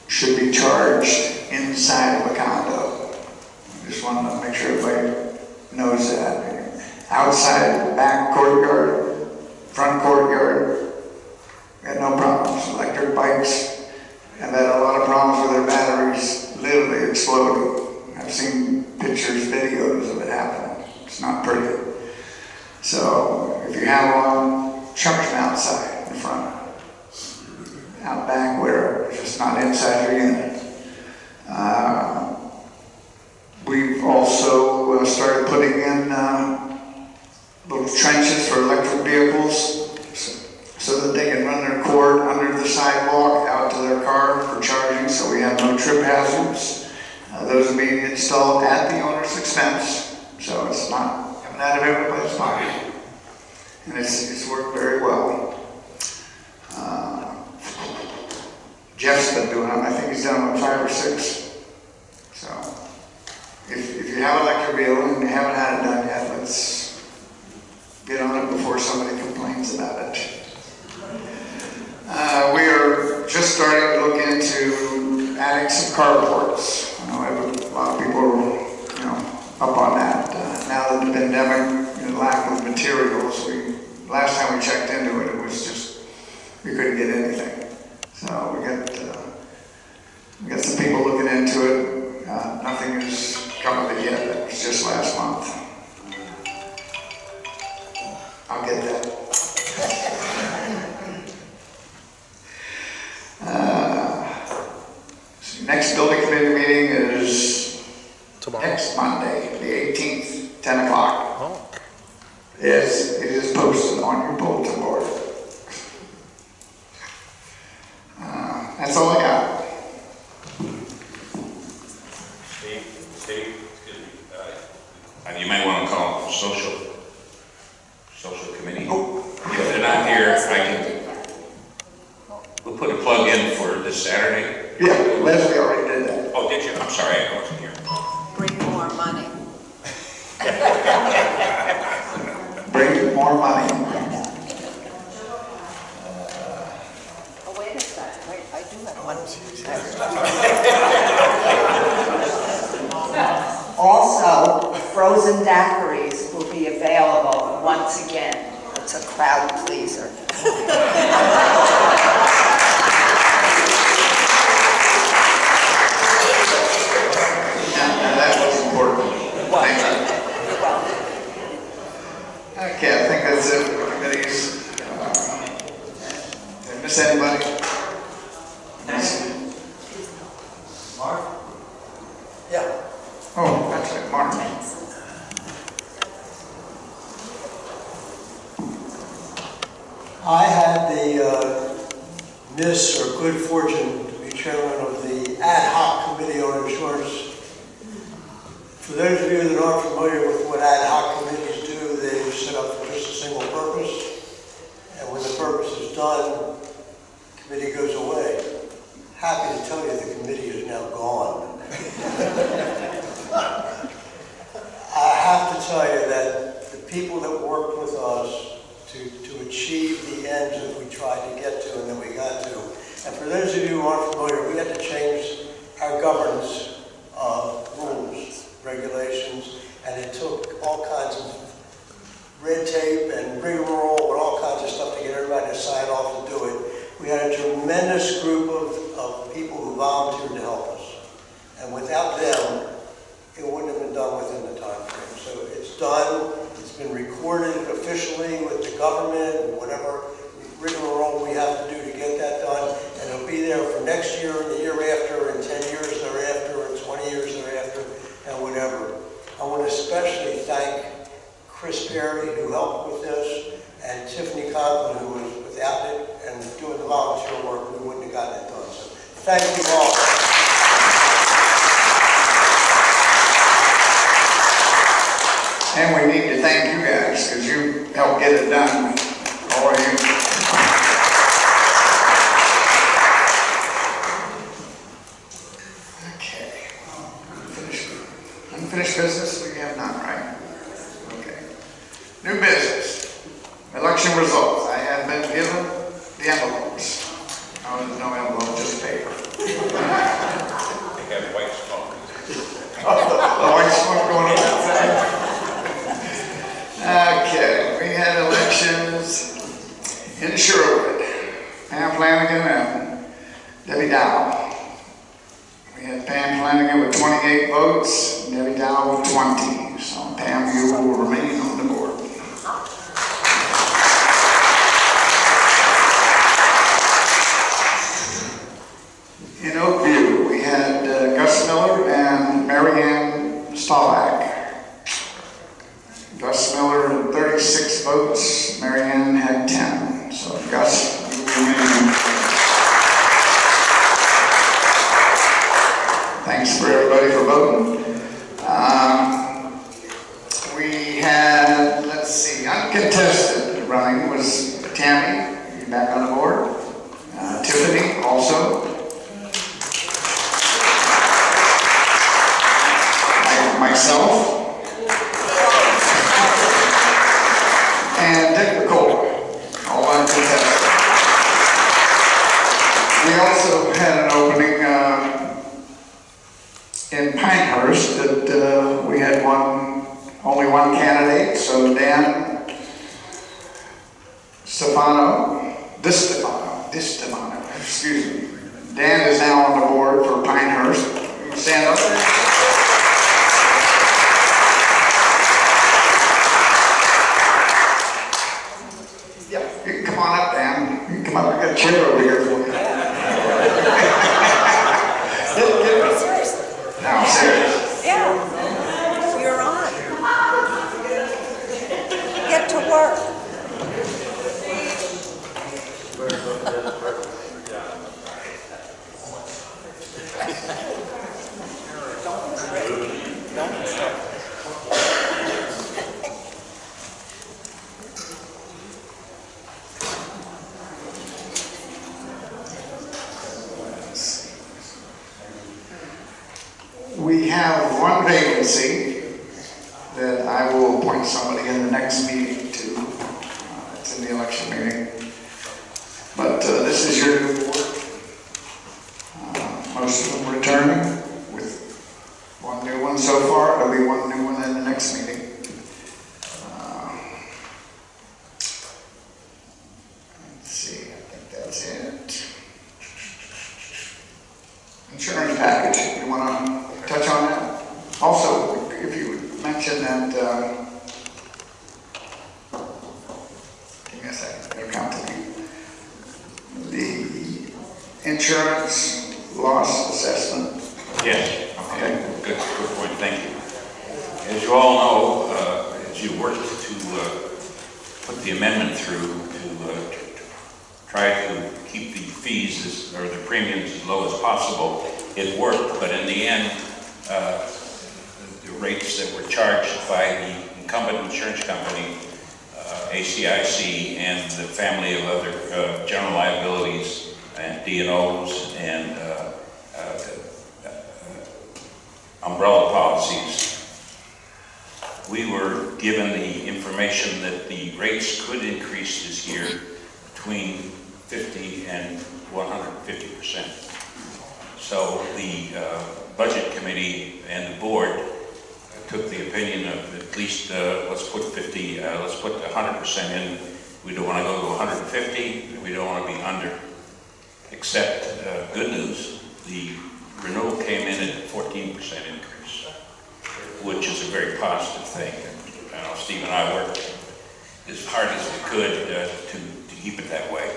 Speaker 2: should be charged inside of a condo. I just wanted to make sure everybody knows that. Outside, back courtyard, front courtyard, we had no problems. Electric bikes have had a lot of problems with their batteries literally exploding. I've seen pictures, videos of it happening. It's not pretty. So if you have one, charge them outside in front. Out back where it's just not inside your unit. We've also started putting in little trenches for electric vehicles so that they can run their cord under the sidewalk out to their car for charging, so we have no trip hazards. Those are being installed at the owner's expense, so it's not coming out of everybody's pocket. And it's worked very well. Jeff's been doing them. I think he's done 5 or 6. So if you have an electric vehicle and you haven't had it done yet, let's get on it before somebody complains about it. We are just starting to look into adding some carports. I know a lot of people are, up on that. Now that the pandemic and lack of materials, last time we checked into it, it was just, we couldn't get anything. So we got some people looking into it. Nothing has come of it yet. That was just last month. I'll get that. Next building committee meeting is tomorrow. Next Monday, the 18th, 10 o'clock. Oh. Yes, it is posted on your bulletin board. That's all I got.
Speaker 15: Steve, excuse me. You might want to call it social committee. Oh. If they're not here, we'll put a plug in for this Saturday.
Speaker 2: Yeah, Leslie already did that.
Speaker 15: Oh, did you? I'm sorry, I wasn't here.
Speaker 8: Bring more money.
Speaker 2: Bring more money.
Speaker 8: Oh, wait a second. Wait, I do have one. Also, frozen daiquiris will be available once again. It's a crowd pleaser.
Speaker 2: Okay, I think that's it for committees. Did I miss anybody?
Speaker 7: Mark?
Speaker 2: Yeah. Oh, that's it, Mark.
Speaker 16: I had the miss or good fortune to be chairman of the ad hoc committee on insurance. For those of you that aren't familiar with what ad hoc committees do, they set up for just a single purpose, and when the purpose is done, the committee goes away. Happy to tell you the committee is now gone. I have to tell you that the people that worked with us to achieve the ends that we tried to get to and that we got to, and for those of you who aren't familiar, we had to change our governance rules, regulations, and it took all kinds of red tape and rigmarole and all kinds of stuff to get everybody to sign off and do it. We had a tremendous group of people who volunteered to help us. And without them, it wouldn't have been done done. It's been recorded officially with the government and whatever rigmarole we have to do to get that done. And it'll be there for next year and the year after and 10 years thereafter and 20 years thereafter and whatever. I want to especially thank Chris Perry, who helped with this, and Tiffany Conklin, who was without it and doing the volunteer work, we wouldn't have gotten it done. So thank you all.
Speaker 2: And we need to thank you guys, because you helped get it done. All of you. Okay. Unfinished business, we have none, right? Okay. New business. Election results. I have been given the envelopes. No, there's no envelope, just paper.
Speaker 15: They have white smoke.
Speaker 2: The white smoke going up outside. Okay, we had elections in Sherwood. Pam Flanagan and Debbie Dow. We had Pam Flanagan with 28 votes, and Debbie Dow with 20. So Pam, you will remain on the board. In Oakview, we had Gus Miller and Marianne Stalag. Gus Miller had 36 votes, Marianne had 10. So Gus, you remain. Thanks for everybody for voting. We had, let's see, uncontested running was Tammy, you're back on the board. Tiffany also. Myself. And Dick McCoy, all uncontested. We also had an opening in Pinehurst that we had only one candidate, so Dan DiStefano, excuse me. Dan is now on the board for Pinehurst. You stand up there. You can come on up, Dan. You can come up. We got a chair over here for you. No, I'm serious.
Speaker 8: Yeah, you're on. Get to work.
Speaker 2: We have one vacancy that I will appoint somebody in the next meeting to. It's in the election meeting. But this is your new board. Most of them returning with one new one so far. There'll be one new one in the next meeting. Let's see, I think that's it. Insurance package, you want to touch on that? Also, if you would mention that, give me a second, it'll come to me. The insurance loss assessment.
Speaker 15: Yes, okay, good point, thank you. As you all know, as you worked to put the amendment through to try to keep the fees or the premiums as low as possible, it worked, but in the end, the rates that were charged by the incumbent insurance company, ACIC, and the family of other general liabilities and D&Os and umbrella policies, we were given the information that the rates could increase this year between 50 and 150%. So the budget committee and the board took the opinion of at least let's put 100% in. We don't want to go to 150. We don't want to be under. Except good news, the renewal came in at a 14% increase, which is a very positive thing. Steve and I worked as hard as we could to keep it that way.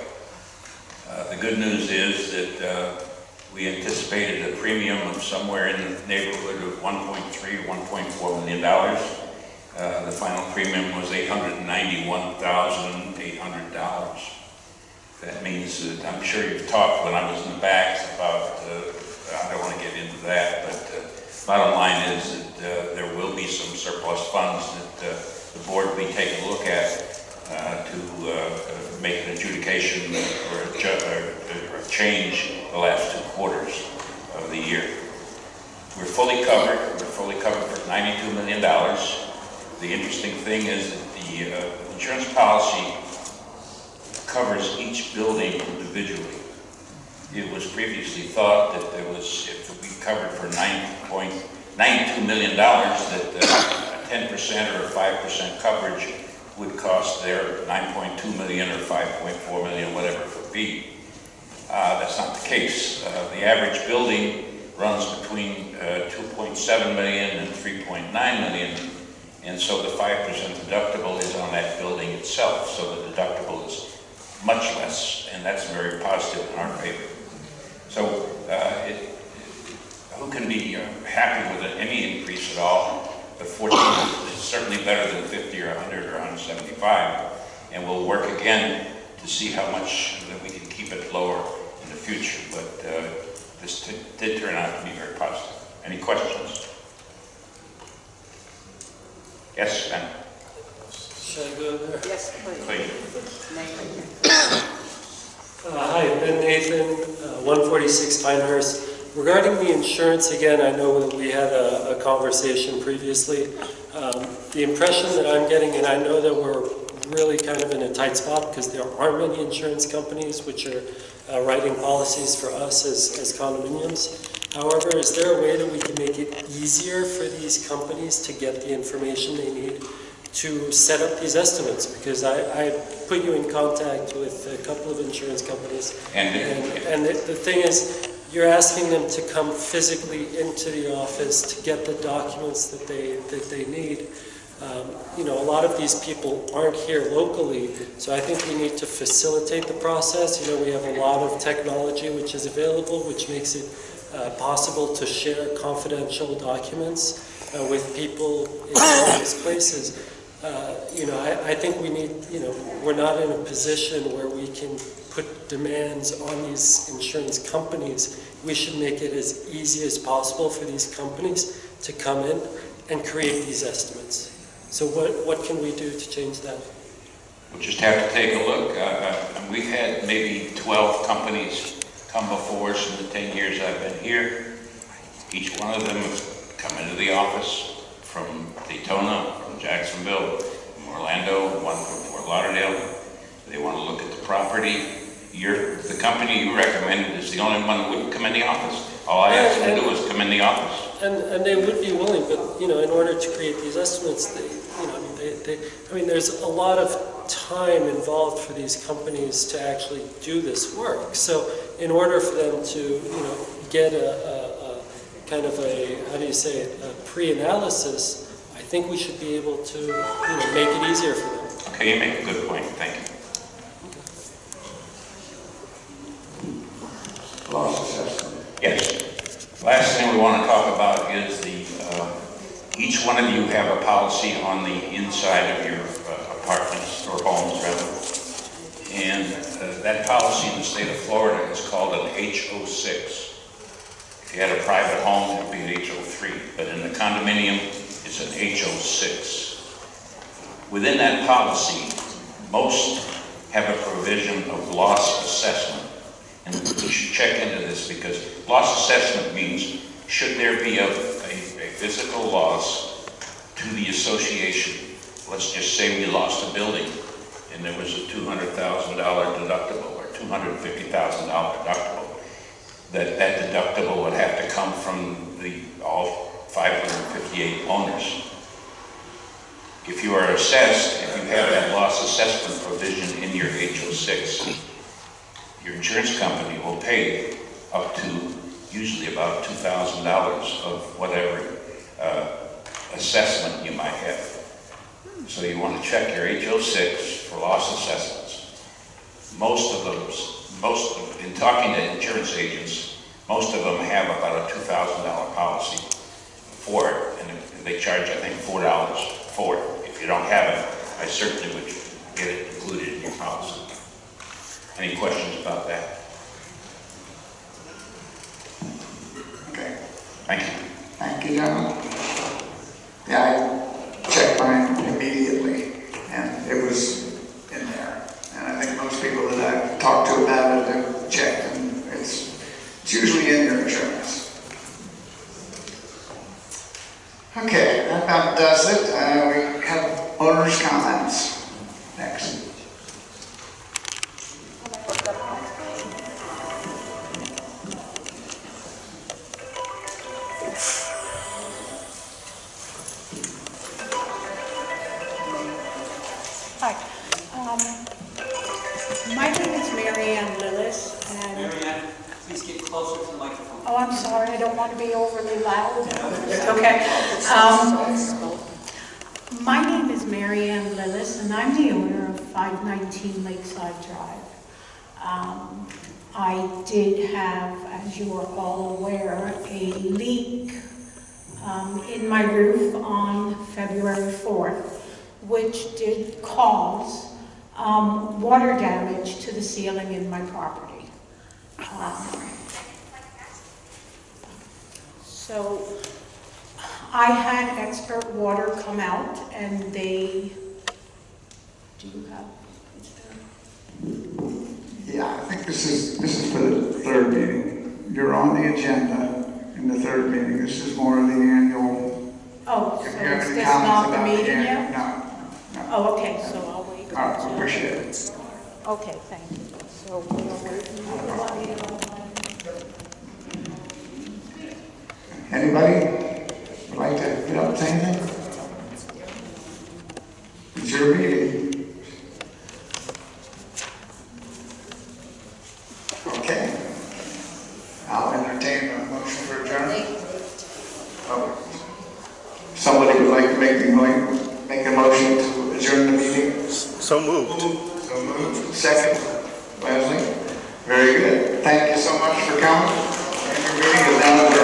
Speaker 15: The good news is that we anticipated a premium of somewhere in the neighborhood of $1.3 to $1.4 million. The final premium was $891,800. That means that I'm sure you've talked when I was in the back about, I don't want to get into that, but bottom line is that there will be some surplus funds that the board will be taking a look at to make an adjudication or a change the last 2 quarters of the year. We're fully covered. We're fully covered for $92 million. The interesting thing is that the insurance policy covers each building individually. It was previously thought that there was, if we covered for $92 million, that 10% or 5% coverage would cost their $9.2 million or $5.4 million, whatever it would be. That's not the case. The average building runs between $2.7 million and $3.9 million, and so the 5% deductible is on that building itself, so the deductible is much less, and that's very positive in our favor. So who can be happy with any increase at all? But 14 is certainly better than 50 or 100 or 175, and we'll work again to see how much that we can keep it lower in the future, but this did turn out to be very positive. Any questions? Yes, Ben?
Speaker 9: Should I go there?
Speaker 8: Yes, please.
Speaker 9: Hi, Ben Nathan, 146 Pinehurst. Regarding the insurance, again, I know that we had a conversation previously. The impression that I'm getting, and I know that we're really kind of in a tight spot because there aren't many insurance companies which are writing policies for us as condominiums. However, is there a way that we can make it easier for these companies to get the information they need to set up these estimates? Because I put you in contact with a couple of insurance companies, and the thing is, you're asking them to come physically into the office to get the documents that they need. You know, a lot of these people aren't here locally, so I think we need to facilitate the process. You know, we have a lot of technology which is available, which makes it possible to share confidential documents with people in various places. You know, I think we need, you know, we're not in a position where we can put demands on these insurance companies. We should make it as easy as possible for these companies to come in and create these estimates. So what can we do to change that?
Speaker 15: We'll just have to take a look. We've had maybe 12 companies come before us in the 10 years I've been here. Each one of them has come into the office from Daytona, from Jacksonville, from Orlando, one from Fort Lauderdale. They want to look at the property. The company you recommended is the only one that wouldn't come in the office. All I asked them to do is come in the office.
Speaker 9: And they would be willing, but you know, in order to create these estimates, I mean, there's a lot of time involved for these companies to actually do this work. So, in order for them to, you know, get a kind of a, how do you say it, a pre-analysis, I think we should be able to, you know, make it easier for them.
Speaker 15: Okay, you make a good point. Thank you.
Speaker 2: Loss assessment.
Speaker 15: Yes. Last thing we want to talk about is each one of you have a policy on the inside of your apartments or homes, rather. And that policy in the state of Florida is called an HO6. If you had a private home, it would be an HO3. But in the condominium, it's an HO6. Within that policy, most have a provision of loss assessment. And we should check into this because loss assessment means should there be a physical loss to the association. Let's just say we lost a building and there was a $200,000 deductible or $250,000 deductible. That deductible would have to come from all 558 owners. If you are assessed, if you have that loss assessment provision in your HO6, your insurance company will pay up to usually about $2,000 of whatever assessment you might have. So you want to check your HO6 for loss assessments. In talking to insurance agents, most of them have about a $2,000 policy for it, and they charge, I think, $4 for it. If you don't have it, I certainly would get it included in your policy. Any questions about that?
Speaker 2: Okay.
Speaker 15: Thank you.
Speaker 2: Thank you, gentlemen. Yeah, I checked mine immediately, and it was in there. And I think most people that I've talked to about it have checked, and it's usually in your insurance. Okay, that about does it. We have owner's comments next.
Speaker 17: Hi. My name is Mary Ann Lillis, and...
Speaker 4: Mary Ann, please get closer to the microphone.
Speaker 17: Oh, I'm sorry, I don't want to be overly loud. Okay. My name is Mary Ann Lillis, and I'm the owner of 519 Lakeside Drive. I did have, as you are all aware, a leak in my roof on February 4th, which did cause water damage to the ceiling in my property. So I had expert water come out, and they do have.
Speaker 2: Yeah, I think this is for the third meeting. You're on the agenda in the third meeting. This is more of the annual.
Speaker 17: Oh, so
Speaker 2: If you have
Speaker 17: is
Speaker 2: any
Speaker 17: this
Speaker 2: comments
Speaker 17: not the
Speaker 2: about
Speaker 17: meeting
Speaker 2: annual-
Speaker 17: yet?
Speaker 2: No.
Speaker 17: Oh, okay, so I'll wait.
Speaker 2: All right, appreciate it.
Speaker 17: Okay, thank you. So we'll wait.
Speaker 2: Anybody would like to get up and say anything? It's your meeting. Okay. I'll entertain a motion for adjournment. Oh. Somebody would like to make a motion to adjourn the meeting?
Speaker 10: So moved.
Speaker 2: So moved. Second. Leslie? Very good. Thank you so much for coming. And your meeting is now adjourned.